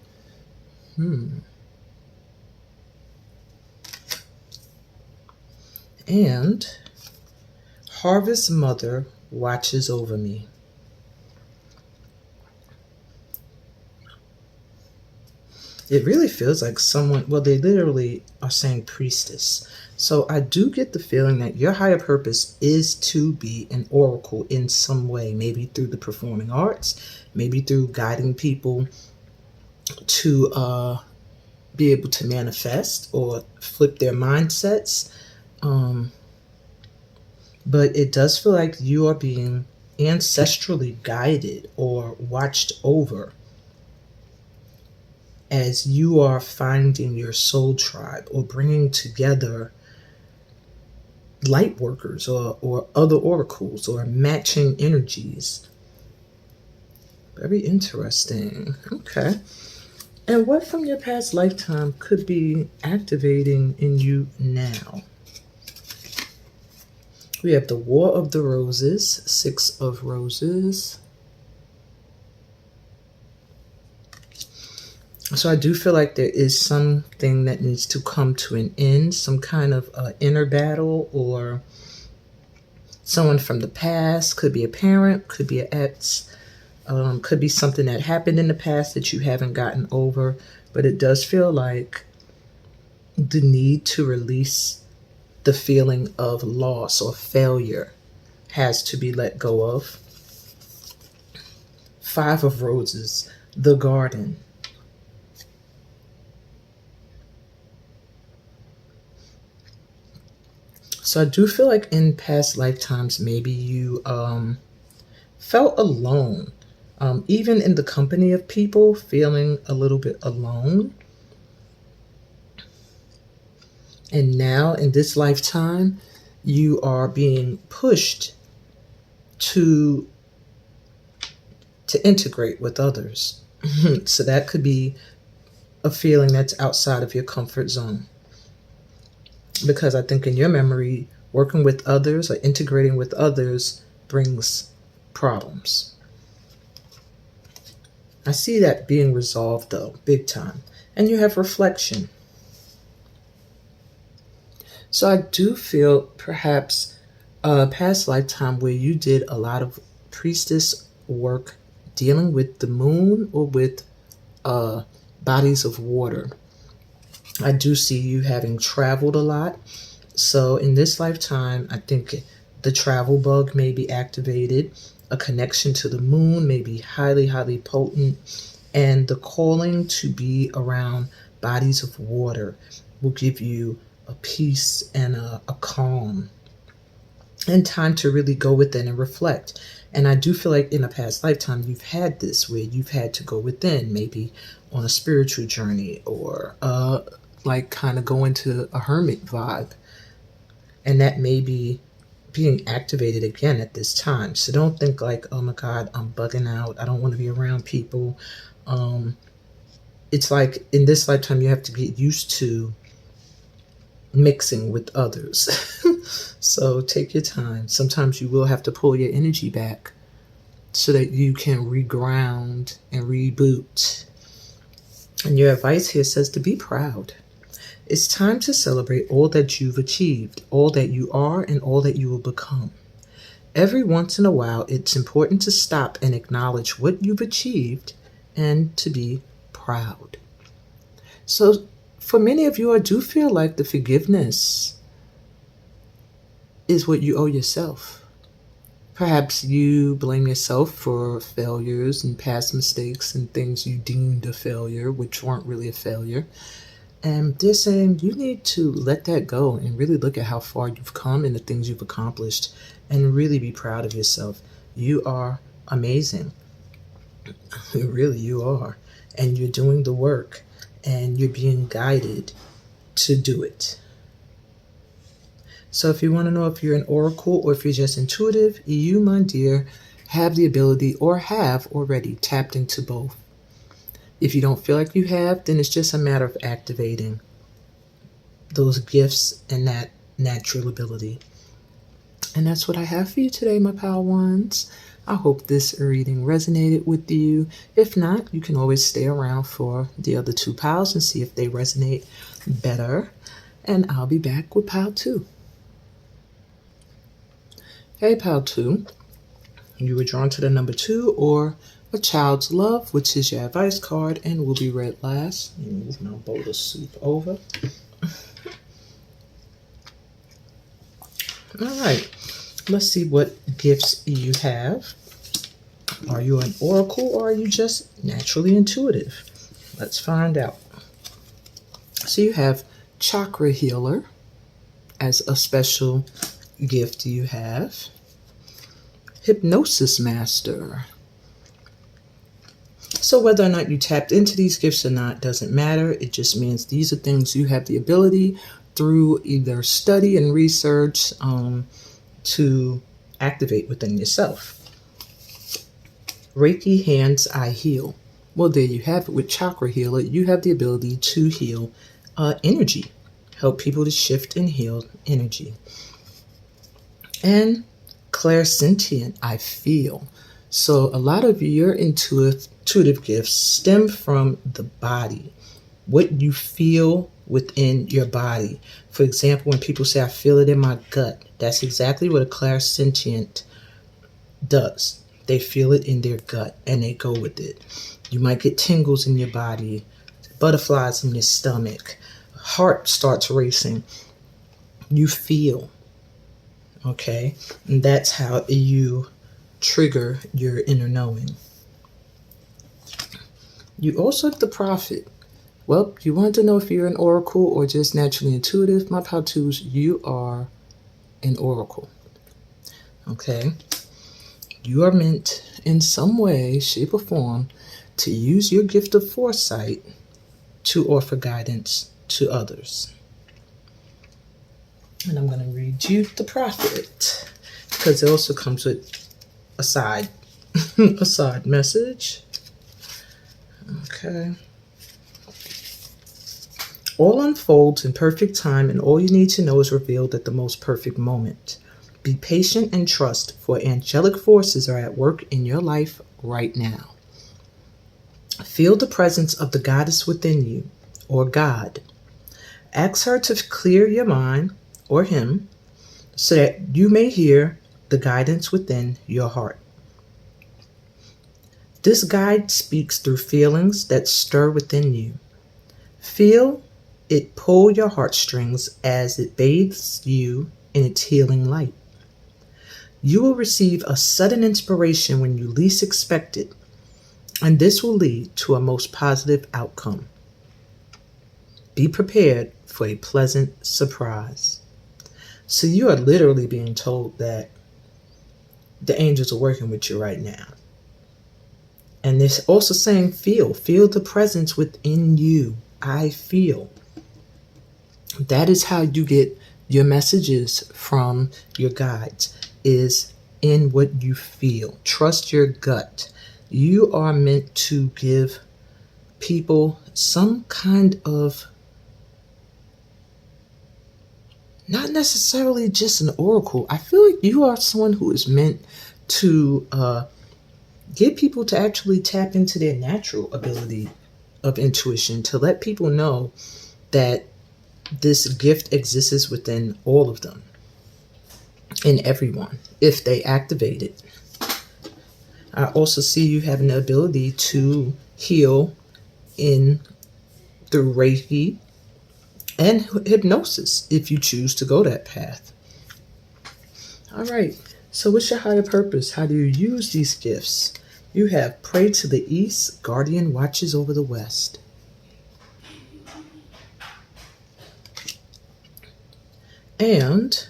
And Harvest Mother watches over me. It really feels like someone, well, they literally are saying priestess. So I do get the feeling that your higher purpose is to be an oracle in some way, maybe through the performing arts, maybe through guiding people to be able to manifest or flip their mindsets. But it does feel like you are being ancestrally guided or watched over as you are finding your soul tribe or bringing together light workers or other oracles or matching energies. Very interesting. Okay. And what from your past lifetime could be activating in you now? We have the War of the Roses, 6 of Roses. So I do feel like there is something that needs to come to an end, some kind of inner battle or someone from the past. Could be a parent, could be an ex, could be something that happened in the past that you haven't gotten over. But it does feel like the need to release the feeling of loss or failure has to be let go of. 5 of Roses, the Garden. So I do feel like in past lifetimes, maybe you felt alone, even in the company of people, feeling a little bit alone. And now in this lifetime, you are being pushed to integrate with others. So that could be a feeling that's outside of your comfort zone. Because I think in your memory, working with others or integrating with others brings problems. I see that being resolved though, big time. And you have reflection. So I do feel perhaps a past lifetime where you did a lot of priestess work dealing with the moon or with bodies of water. I do see you having traveled a lot. So in this lifetime, I think the travel bug may be activated. A connection to the moon may be highly, highly potent. And the calling to be around bodies of water will give you a peace and a calm and time to really go within and reflect. And I do feel like in a past lifetime, you've had this where you've had to go within, maybe on a spiritual journey or like kind of go into a hermit vibe. And that may be being activated again at this time. So don't think like, oh my God, I'm bugging out. I don't want to be around people. It's like in this lifetime, you have to get used to mixing with others. So take your time. Sometimes you will have to pull your energy back so that you can reground and reboot. And your advice here says to be proud. It's time to celebrate all that you've achieved, all that you are, and all that you will become. Every once in a while, it's important to stop and acknowledge what you've achieved and to be proud. So for many of you, I do feel like the forgiveness is what you owe yourself. Perhaps you blame yourself for failures and past mistakes and things you deemed a failure, which weren't really a failure. And they're saying you need to let that go and really look at how far you've come and the things you've accomplished and really be proud of yourself. You are amazing. Really, you are. And you're doing the work and you're being guided to do it. So if you want to know if you're an oracle or if you're just intuitive, you, my dear, have the ability or have already tapped into both. If you don't feel like you have, then it's just a matter of activating those gifts and that natural ability. And that's what I have for you today, my Power Ones. I hope this reading resonated with you. If not, you can always stay around for the other two piles and see if they resonate better. And I'll be back with pile 2. Hey, pile 2. You were drawn to the number 2 or a child's love, which is your advice card and will be read last. Let me move my bowl of soup over. All right, let's see what gifts you have. Are you an oracle or are you just naturally intuitive? Let's find out. So you have chakra healer as a special gift you have. Hypnosis master. So whether or not you tapped into these gifts or not doesn't matter. It just means these are things you have the ability through either study and research to activate within yourself. Reiki hands, I heal. Well, there you have it. With chakra healer, you have the ability to heal energy, help people to shift and heal energy. And clairsentient, I feel. So a lot of your intuitive gifts stem from the body, what you feel within your body. For example, when people say, I feel it in my gut, that's exactly what a clairsentient does. They feel it in their gut and they go with it. You might get tingles in your body, butterflies in your stomach, heart starts racing. You feel, okay? And that's how you trigger your inner knowing. You also have the prophet. Well, you want to know if you're an oracle or just naturally intuitive. My pal twos, you are an oracle. Okay? You are meant in some way, shape, or form to use your gift of foresight to offer guidance to others. And I'm going to read you the prophet because it also comes with a side message. Okay. All unfolds in perfect time, and all you need to know is revealed at the most perfect moment. Be patient and trust, for angelic forces are at work in your life right now. Feel the presence of the goddess within you, or God. Ask her to clear your mind, or him, so that you may hear the guidance within your heart. This guide speaks through feelings that stir within you. Feel it pull your heartstrings as it bathes you in its healing light. You will receive a sudden inspiration when you least expect it, and this will lead to a most positive outcome. Be prepared for a pleasant surprise. So you are literally being told that the angels are working with you right now. And they're also saying, feel the presence within you. I feel. That is how you get your messages from your guides, is in what you feel. Trust your gut. You are meant to give people some kind of, not necessarily just an oracle. I feel like you are someone who is meant to get people to actually tap into their natural ability of intuition, to let people know that this gift exists within all of them, in everyone, if they activate it. I also see you having the ability to heal through Reiki and hypnosis, if you choose to go that path. All right, so what's your higher purpose? How do you use these gifts? You have pray to the east, guardian watches over the west. And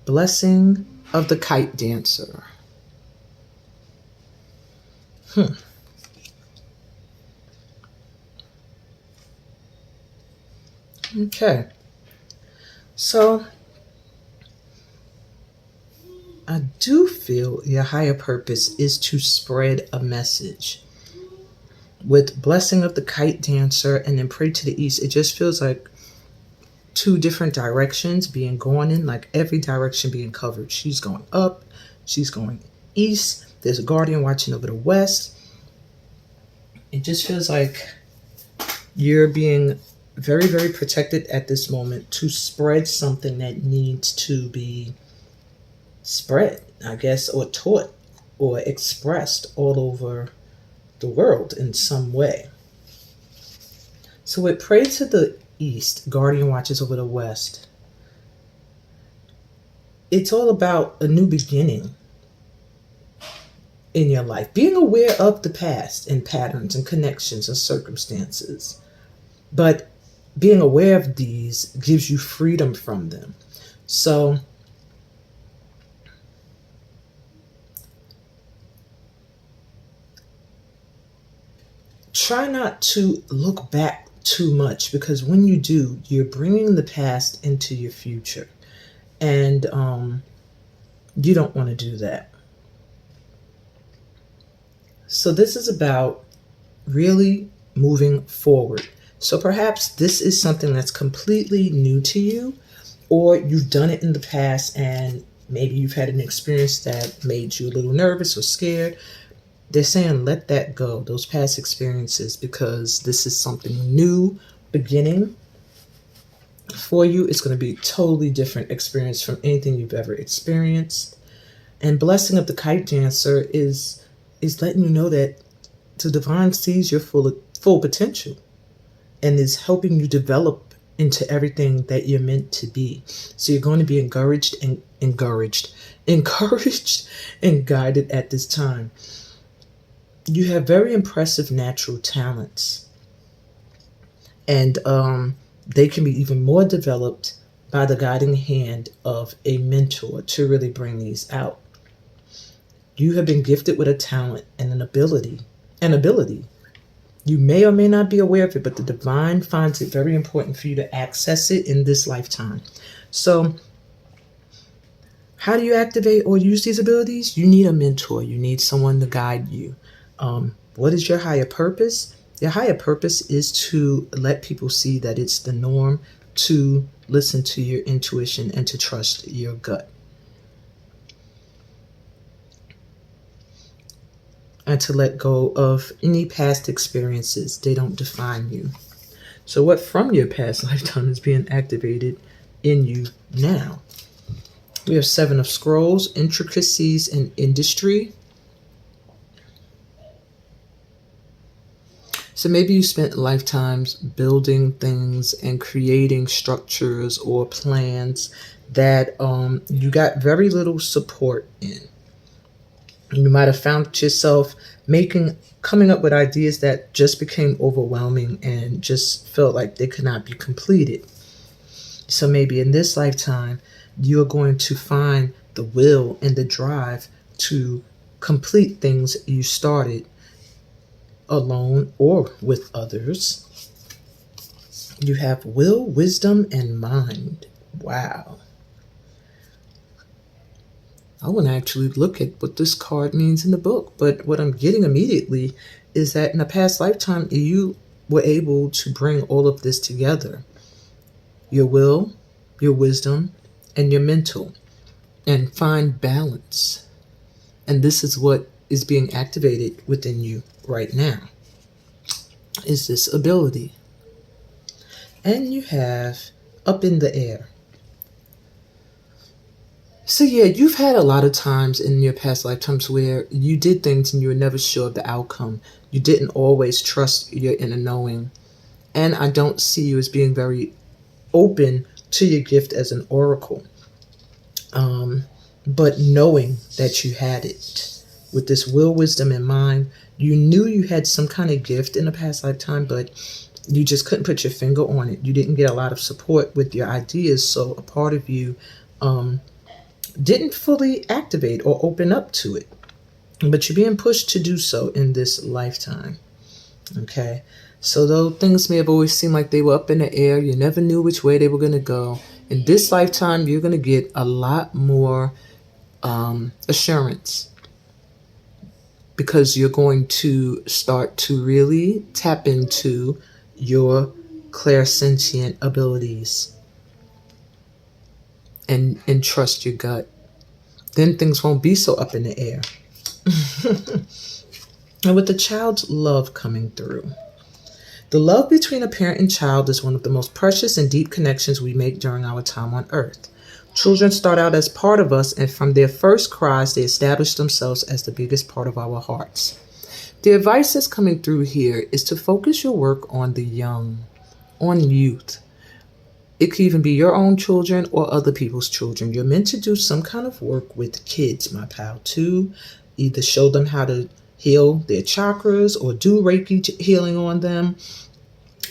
blessing of the kite dancer. Okay. So I do feel your higher purpose is to spread a message. With blessing of the kite dancer and then pray to the east, it just feels like two different directions being gone in, like every direction being covered. She's going up, she's going east, There's a guardian watching over the west. It just feels like you're being very, very protected at this moment to spread something that needs to be spread, I guess, or taught or expressed all over the world in some way. So with pray to the east, guardian watches over the west. It's all about a new beginning in your life. Being aware of the past and patterns and connections and circumstances. But being aware of these gives you freedom from them. So try not to look back too much, because when you do, you're bringing the past into your future. And you don't want to do that. So this is about really moving forward. So perhaps this is something that's completely new to you, or you've done it in the past and maybe you've had an experience that made you a little nervous or scared. They're saying let that go, those past experiences, because this is something new beginning for you. It's going to be a totally different experience from anything you've ever experienced. And blessing of the kite dancer is letting you know that the divine sees your full potential and is helping you develop into everything that you're meant to be. So you're going to be encouraged and guided at this time. You have very impressive natural talents, and they can be even more developed by the guiding hand of a mentor to really bring these out. You have been gifted with a talent and an ability. You may or may not be aware of it, but the divine finds it very important for you to access it in this lifetime. So how do you activate or use these abilities? You need a mentor. You need someone to guide you. What is your higher purpose? Your higher purpose is to let people see that it's the norm to listen to your intuition and to trust your gut. And to let go of any past experiences. They don't define you. So what from your past lifetime is being activated in you now? We have 7 of Scrolls, intricacies in industry. So maybe you spent lifetimes building things and creating structures or plans that you got very little support in. You might have found yourself coming up with ideas that just became overwhelming and just felt like they could not be completed. So maybe in this lifetime, you're going to find the will and the drive to complete things you started alone or with others. You have will, wisdom, and mind. Wow. I want to actually look at what this card means in the book, but what I'm getting immediately is that in a past lifetime, you were able to bring all of this together. Your will, your wisdom, and your mental, and find balance. And this is what is being activated within you right now, is this ability. And you have up in the air. So yeah, you've had a lot of times in your past lifetimes where you did things and you were never sure of the outcome. You didn't always trust your inner knowing. And I don't see you as being very open to your gift as an oracle. But knowing that you had it with this will, wisdom, and mind, you knew you had some kind of gift in a past lifetime, but you just couldn't put your finger on it. You didn't get a lot of support with your ideas, so a part of you didn't fully activate or open up to it. But you're being pushed to do so in this lifetime. Okay? So though things may have always seemed like they were up in the air, you never knew which way they were going to go. In this lifetime, you're going to get a lot more assurance, because you're going to start to really tap into your clairsentient abilities and trust your gut. Then things won't be so up in the air. And with the child's love coming through. The love between a parent and child is one of the most precious and deep connections we make during our time on earth. Children start out as part of us, and from their first cries, they establish themselves as the biggest part of our hearts. The advice that's coming through here is to focus your work on the young, on youth. It could even be your own children or other people's children. You're meant to do some kind of work with kids, my pal, to either show them how to heal their chakras or do Reiki healing on them,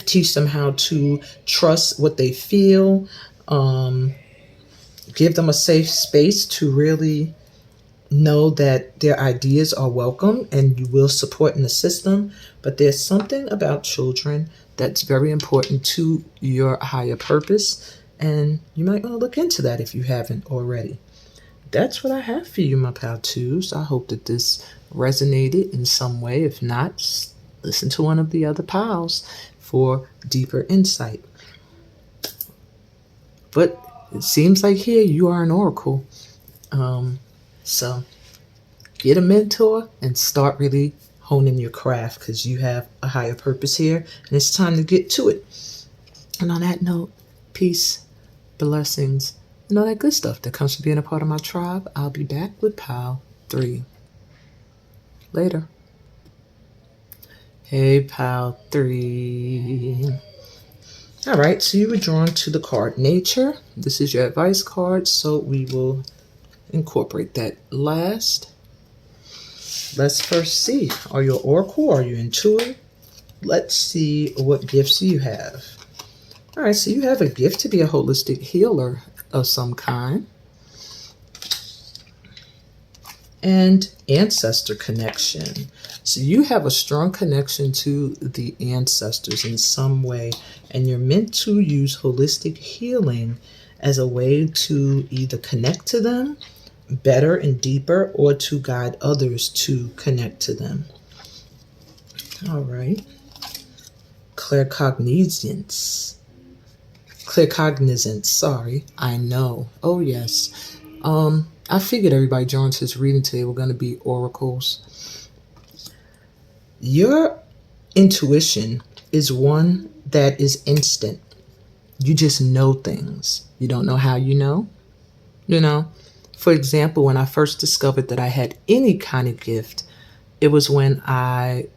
teach them how to trust what they feel, give them a safe space to really know that their ideas are welcome and you will support and assist them. But there's something about children that's very important to your higher purpose, and you might want to look into that if you haven't already. That's what I have for you, my pal twos. I hope that this resonated in some way. If not, listen to one of the other pals for deeper insight. But it seems like here you are an oracle. So get a mentor and start really honing your craft, because you have a higher purpose here and it's time to get to it. And on that note, peace, blessings, and all that good stuff that comes from being a part of my tribe. I'll be back with Pal 3. Later. Hey, Pal 3. All right, so you were drawn to the card Nature. This is your advice card, so we will incorporate that last. Let's first see. Are you an oracle? Are you intuitive? Let's see what gifts you have. All right, so you have a gift to be a holistic healer of some kind. And ancestor connection. So you have a strong connection to the ancestors in some way, and you're meant to use holistic healing as a way to either connect to them better and deeper, or to guide others to connect to them. All right. Claircognizance, sorry. I know. Oh, yes. I figured everybody drawn to this reading today were going to be oracles. Your intuition is one that is instant. You just know things. You don't know how you know. For example, when I first discovered that I had any kind of gift, it was when I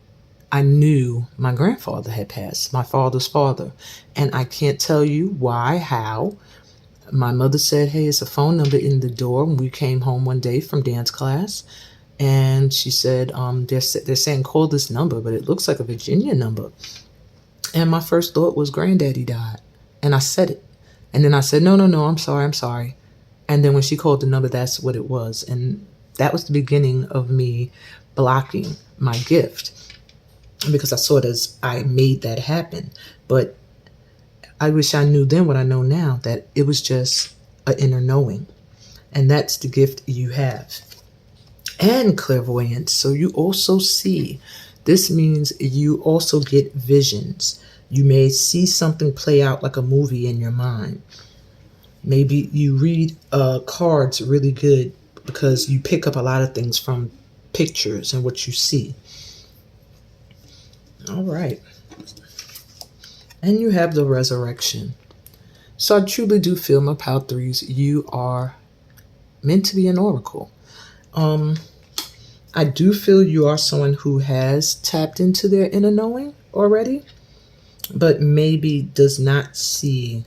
knew my grandfather had passed, my father's father. And I can't tell you why, how. My mother said, hey, it's a phone number in the door. When we came home one day from dance class, and she said, they're saying call this number, but it looks like a Virginia number. And my first thought was granddaddy died. And I said it. And then I said, no, I'm sorry. And then when she called the number, that's what it was. And that was the beginning of me blocking my gift, because I saw it as I made that happen. But I wish I knew then what I know now, that it was just an inner knowing. And that's the gift you have. And clairvoyance. So you also see. This means you also get visions. You may see something play out like a movie in your mind. Maybe you read cards really good because you pick up a lot of things from pictures and what you see. All right. And you have the resurrection. So I truly do feel, my Pal 3s, you are meant to be an oracle. I do feel you are someone who has tapped into their inner knowing already, but maybe does not see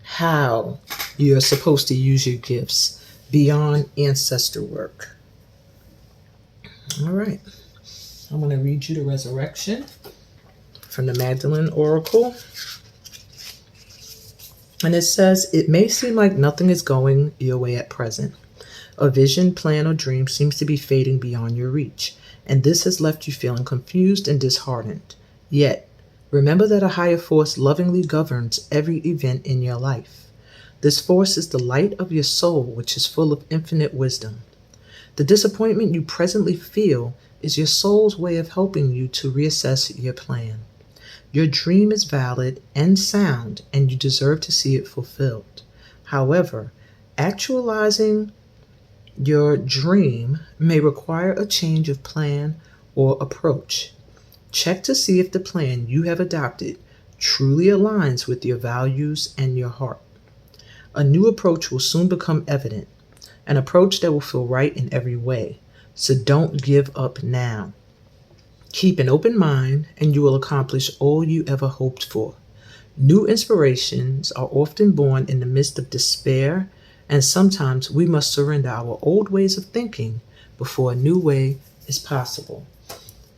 how you're supposed to use your gifts beyond ancestor work. All right. I'm going to read you the resurrection from the Magdalene Oracle. And it says, it may seem like nothing is going your way at present. A vision, plan, or dream seems to be fading beyond your reach, and this has left you feeling confused and disheartened. Yet, remember that a higher force lovingly governs every event in your life. This force is the light of your soul, which is full of infinite wisdom. The disappointment you presently feel is your soul's way of helping you to reassess your plan. Your dream is valid and sound, and you deserve to see it fulfilled. However, actualizing Your dream may require a change of plan or approach. Check to see if the plan you have adopted truly aligns with your values and your heart. A new approach will soon become evident, an approach that will feel right in every way. So don't give up now. Keep an open mind and you will accomplish all you ever hoped for. New inspirations are often born in the midst of despair, and sometimes we must surrender our old ways of thinking before a new way is possible.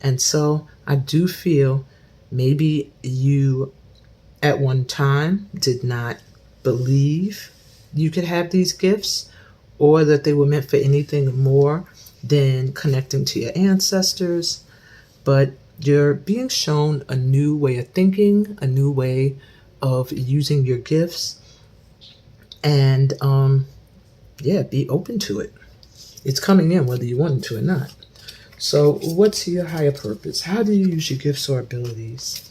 And so I do feel maybe you at one time did not believe you could have these gifts or that they were meant for anything more than connecting to your ancestors, but you're being shown a new way of thinking, a new way of using your gifts, and be open to it. It's coming in whether you want it to or not. So what's your higher purpose? How do you use your gifts or abilities?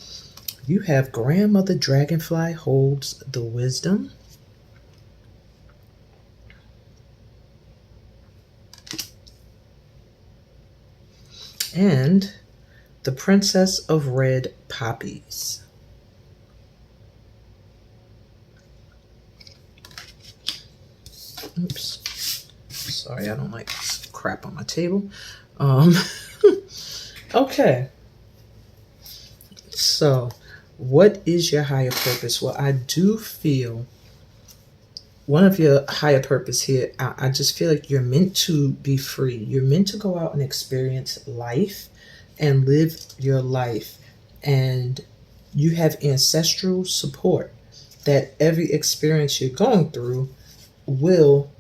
You have Grandmother Dragonfly holds the wisdom. And the Princess of Red Poppies. Oops. Sorry, I don't like crap on my table. Okay. So, what is your higher purpose? Well, I do feel one of your higher purpose here, I just feel like you're meant to be free. You're meant to go out and experience life and live your life. And you have ancestral support that every experience you're going through will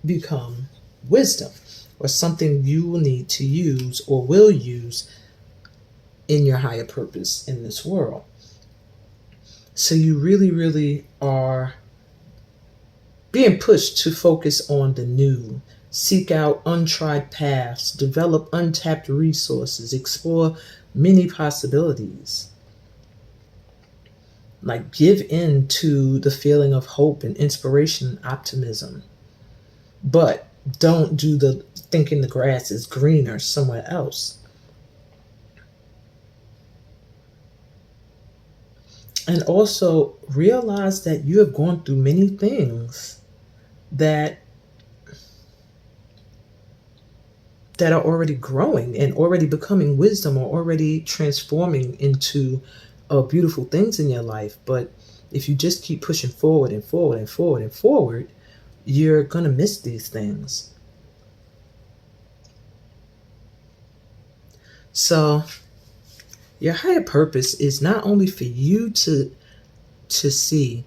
become wisdom or something you will need to use or will use in your higher purpose in this world. So you really, really are being pushed to focus on the new, seek out untried paths, develop untapped resources, explore many possibilities. Like give in to the feeling of hope and inspiration and optimism. But don't do the thinking the grass is greener somewhere else. And also realize that you have gone through many things that are already growing and already becoming wisdom or already transforming into beautiful things in your life. But if you just keep pushing forward and forward and forward and forward, you're going to miss these things. So your higher purpose is not only for you to see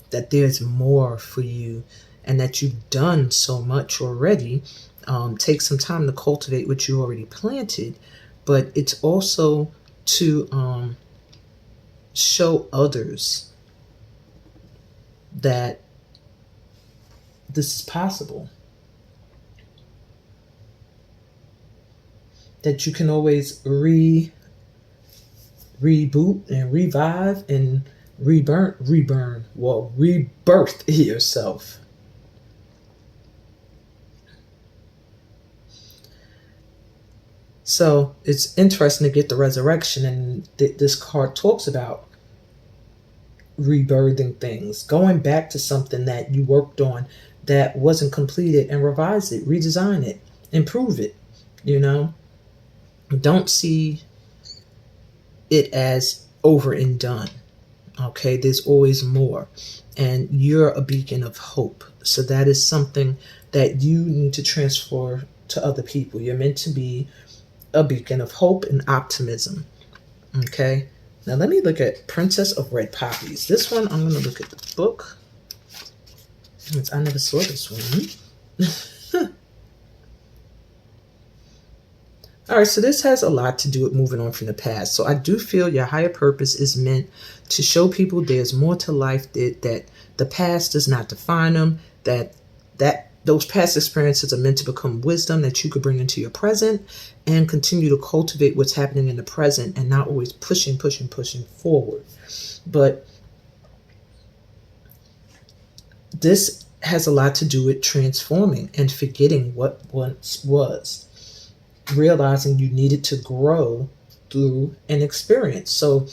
that there's more for you and that you've done so much already. Take some time to cultivate what you already planted, but it's also to show others that this is possible. That you can always reboot and revive and rebirth yourself. So it's interesting to get the resurrection, and this card talks about rebirthing things, going back to something that you worked on that wasn't completed and revise it, redesign it, improve it. Don't see it as over and done. Okay, there's always more, and you're a beacon of hope. So that is something that you need to transfer to other people. You're meant to be a beacon of hope and optimism. Okay, now let me look at Princess of Red Poppies. This one, I'm going to look at the book. I never saw this one. All right, so this has a lot to do with moving on from the past. So I do feel your higher purpose is meant to show people there's more to life, that the past does not define them, that those past experiences are meant to become wisdom that you could bring into your present and continue to cultivate what's happening in the present and not always pushing forward. But this has a lot to do with transforming and forgetting what once was, realizing you needed to grow through an experience. So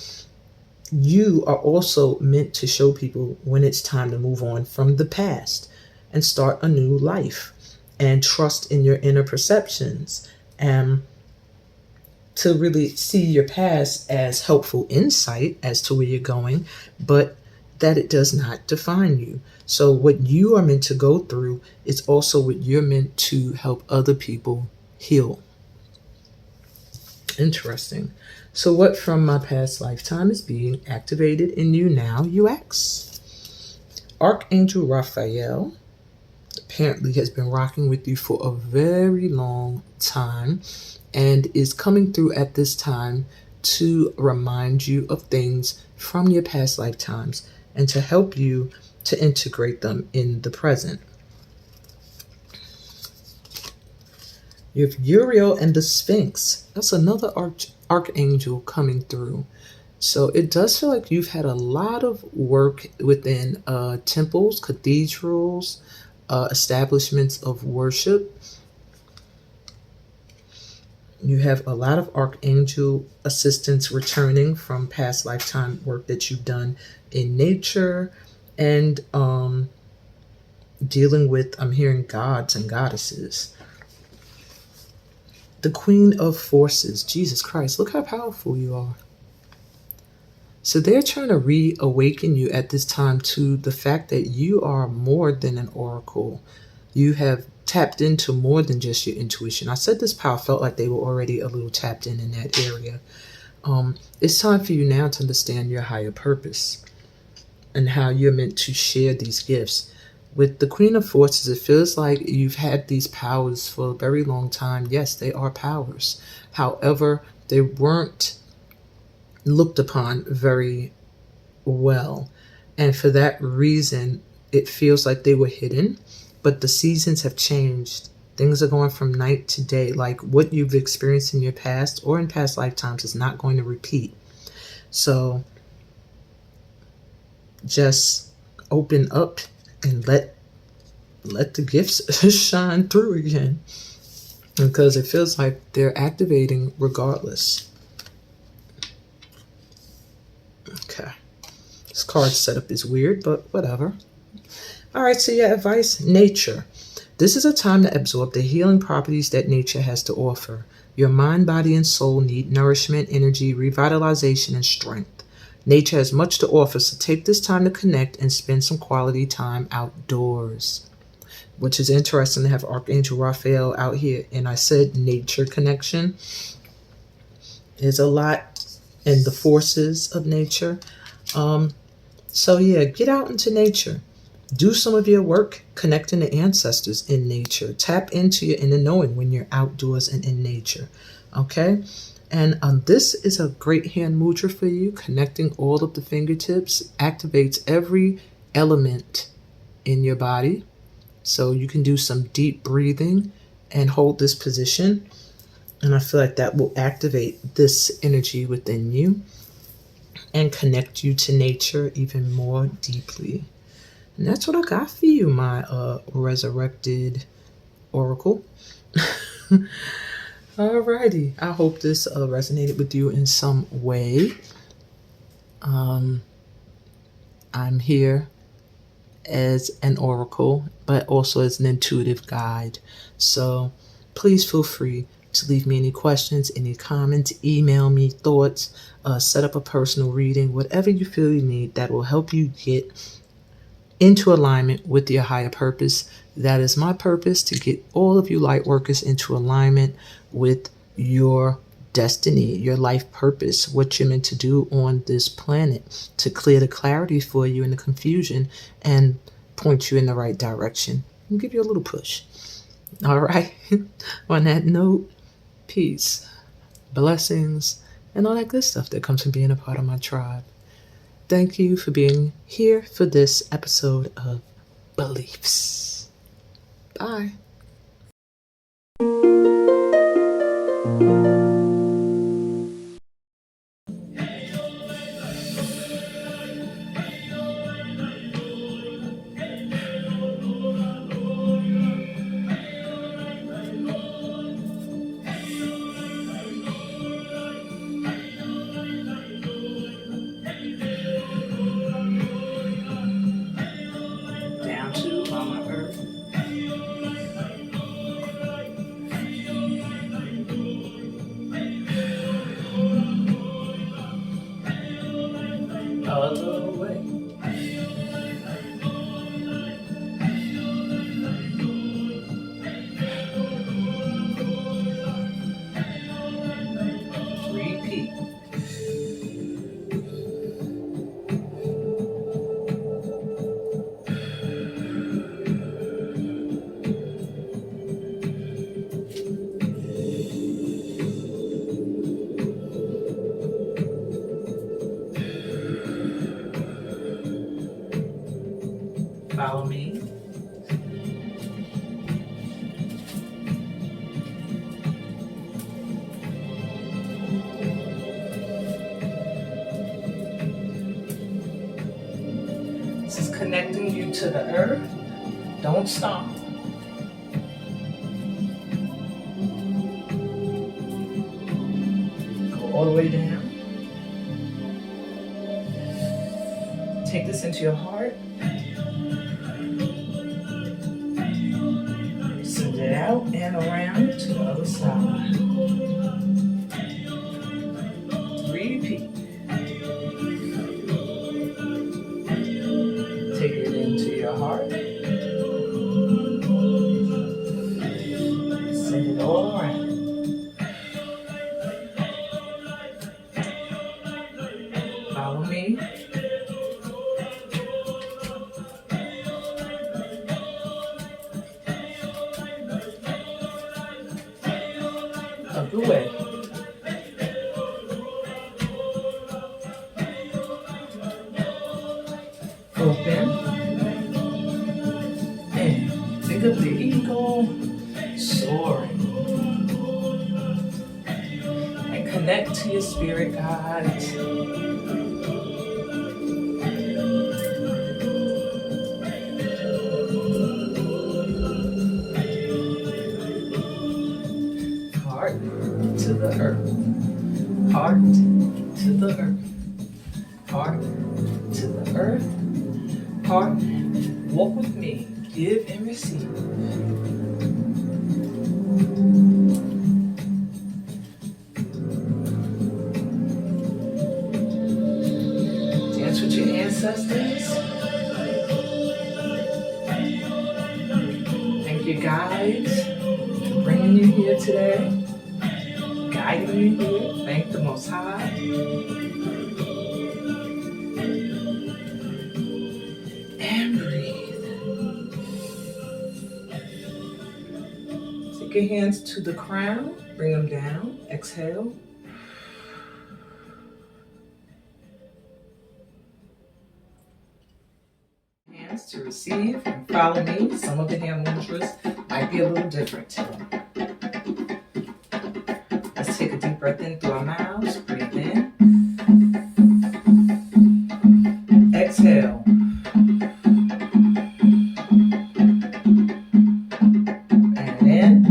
you are also meant to show people when it's time to move on from the past and start a new life, and trust in your inner perceptions, and to really see your past as helpful insight as to where you're going, but that it does not define you. So, what you are meant to go through is also what you're meant to help other people heal. Interesting. So, what from my past lifetime is being activated in you now, UX? Archangel Raphael apparently has been rocking with you for a very long time and is coming through at this time to remind you of things from your past lifetimes and to help you to integrate them in the present. You have Uriel and the Sphinx. That's another archangel coming through. So it does feel like you've had a lot of work within temples, cathedrals, establishments of worship. You have a lot of archangel assistance returning from past lifetime work that you've done in nature, and dealing with, I'm hearing, gods and goddesses. The Queen of Forces, Jesus Christ, look how powerful you are. So they're trying to reawaken you at this time to the fact that you are more than an oracle. You have tapped into more than just your intuition. I said this power felt like they were already a little tapped in that area. It's time for you now to understand your higher purpose and how you're meant to share these gifts. With the Queen of Forces, it feels like you've had these powers for a very long time. Yes, they are powers. However, they weren't looked upon very well. And for that reason, it feels like they were hidden. But the seasons have changed. Things are going from night to day. Like what you've experienced in your past or in past lifetimes is not going to repeat. So just open up and let the gifts shine through again, because it feels like they're activating regardless. Okay, this card setup is weird, but whatever. All right, so your advice: nature. This is a time to absorb the healing properties that nature has to offer. Your mind, body, and soul need nourishment, energy, revitalization, and strength. Nature has much to offer, so take this time to connect and spend some quality time outdoors. Which is interesting to have Archangel Raphael out here. And I said nature connection. There's a lot in the forces of nature. So yeah, get out into nature. Do some of your work connecting to ancestors in nature. Tap into your inner knowing when you're outdoors and in nature. Okay? And this is a great hand mudra for you. Connecting all of the fingertips activates every element in your body. So you can do some deep breathing and hold this position. And I feel like that will activate this energy within you and connect you to nature even more deeply. And that's what I got for you, my resurrected oracle. Alrighty. I hope this resonated with you in some way. I'm here as an oracle, but also as an intuitive guide. So please feel free to leave me any questions, any comments, email me thoughts, set up a personal reading, whatever you feel you need that will help you get into alignment with your higher purpose. That is my purpose, to get all of you light workers into alignment with your destiny, your life purpose, what you're meant to do on this planet, to clear the clarity for you and the confusion and point you in the right direction and give you a little push. All right. On that note, peace, blessings, and all that good stuff that comes from being a part of my tribe. Thank you for being here for this episode of Beliefs. Bye. away. 3P. Follow me. This is connecting you to the earth. Don't stop. Go all the way down. Take this into your heart. Send it out and around to the other side. Repeat. Take it into your heart. Send it all around. Follow me. A good way. Open. And think of the eagle soaring. And connect to your spirit guides. Heart to the earth. Heart to the earth. Heart to the earth. Heart, walk with me. Give and receive. Dance with your ancestors. Thank your guides for bringing you here today. Guiding you here. Thank the Most High. And breathe. Take your hands to the crown. Bring them down. Exhale. Hands to receive and follow me. Some of the hand mantras might be a little different. Let's take a deep breath in through our mouths. Breathe in. Exhale. And in.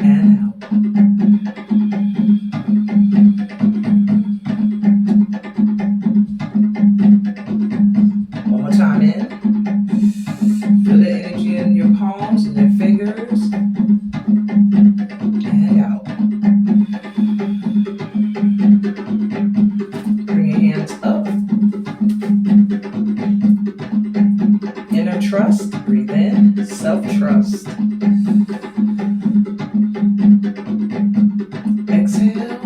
And out. One more time in. Feel the energy in your palms and your fingers. And out. Bring your hands up. Inner trust. Breathe in. Self-trust. Exhale.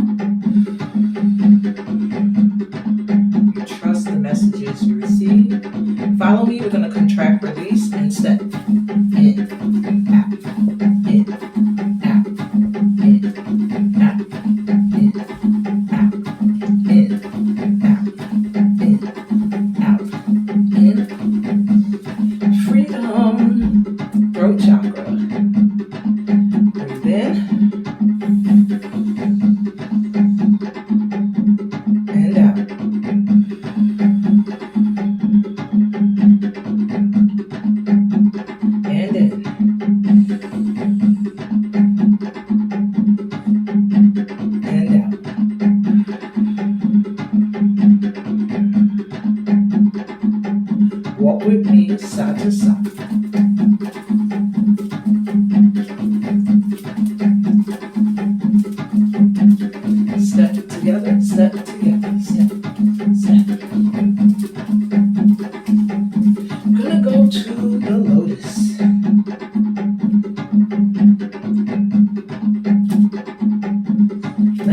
You trust the messages you receive. Follow me. We're going to contract, release, and step. In, out, in, out, in, out, in, out, in, out, in, out, in. Freedom. Throat chakra.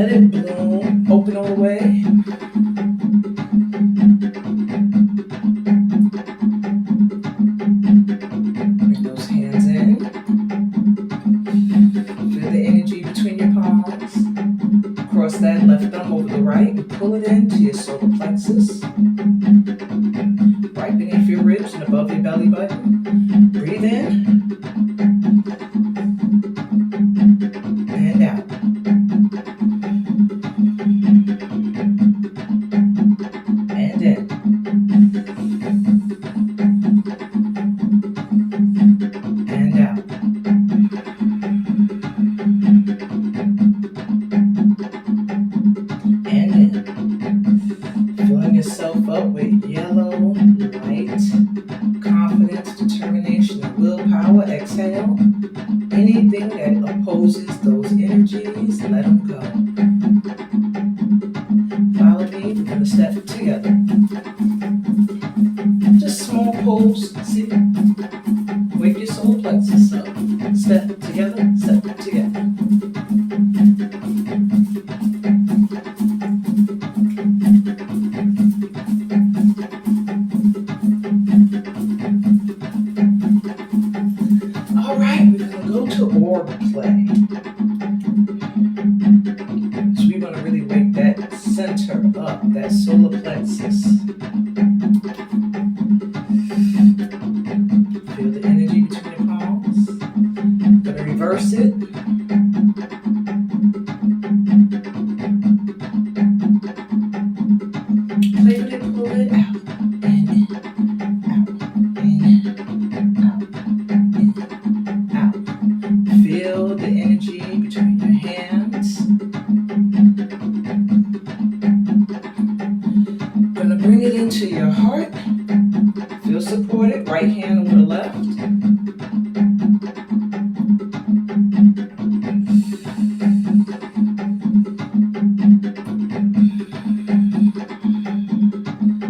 Let it bloom. Open all the way. Bring those hands in. Feel the energy between your palms. Cross that left thumb over the right and pull it into your solar plexus. Right beneath your ribs and above your belly button. Breathe in. And out. And in. And out. And in. Filling yourself up with yellow light, confidence, determination, and willpower. Exhale. Anything that opposes those energies, let them go. Follow me. We're going to step together. Just small pulls. See? Wake your solar plexus up. Step together, step together. All right, we're going to go to orb play. So we're going to really wake that center up, that solar plexus. Feel the energy between your palms. Going to reverse it. Play with it, pull it out. And in, out, and in, out, in, out. Feel the energy between your hands. Gonna bring it into your heart. Feel supported. Right hand over the left.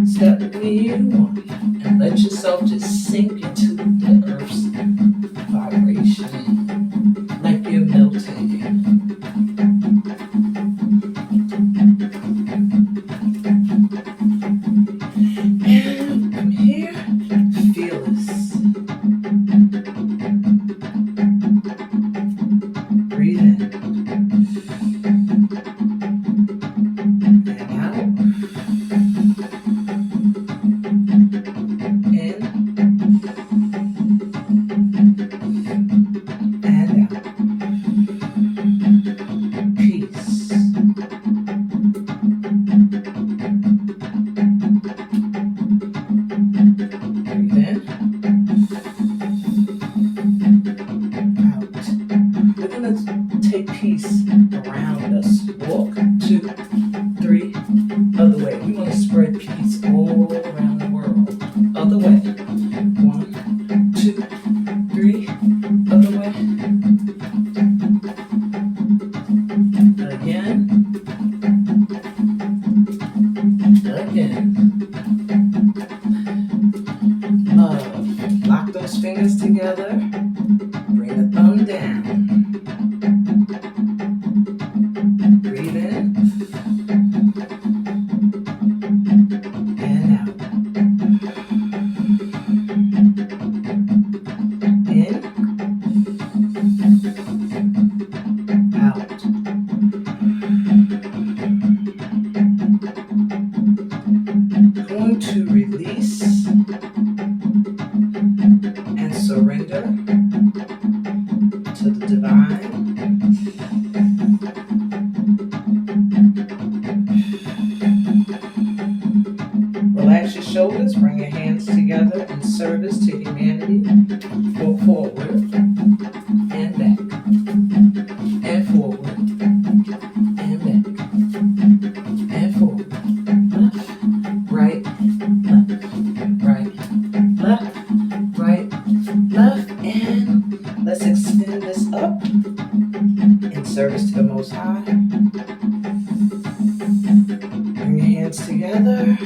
Step with me and let yourself just sink into the earth's vibration, like you're melting. And from here, feel this. Breathe in. And out. In. And out. Peace. Breathe in. Out. We're going to take peace around us. Walk 2, 3, other way. We want to spread peace all around the world. Other way. 1, 2, 3, other way. Again. Again. Love. Lock those fingers together. Bring the thumb down. Breathe in. And out. In. Out. Going to release and surrender to the divine. Relax your shoulders, bring your hands together in service to humanity. Go forward and back, and forward and back, and forward. Left, right, left, right, left, and let's extend this up in service to the Most High. Bring your hands together.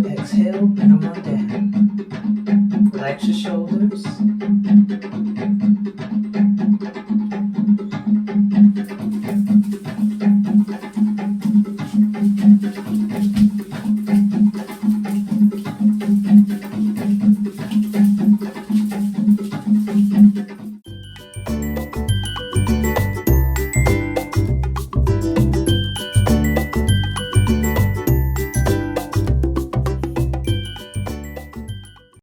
Exhale, bring them on down. Relax your shoulders.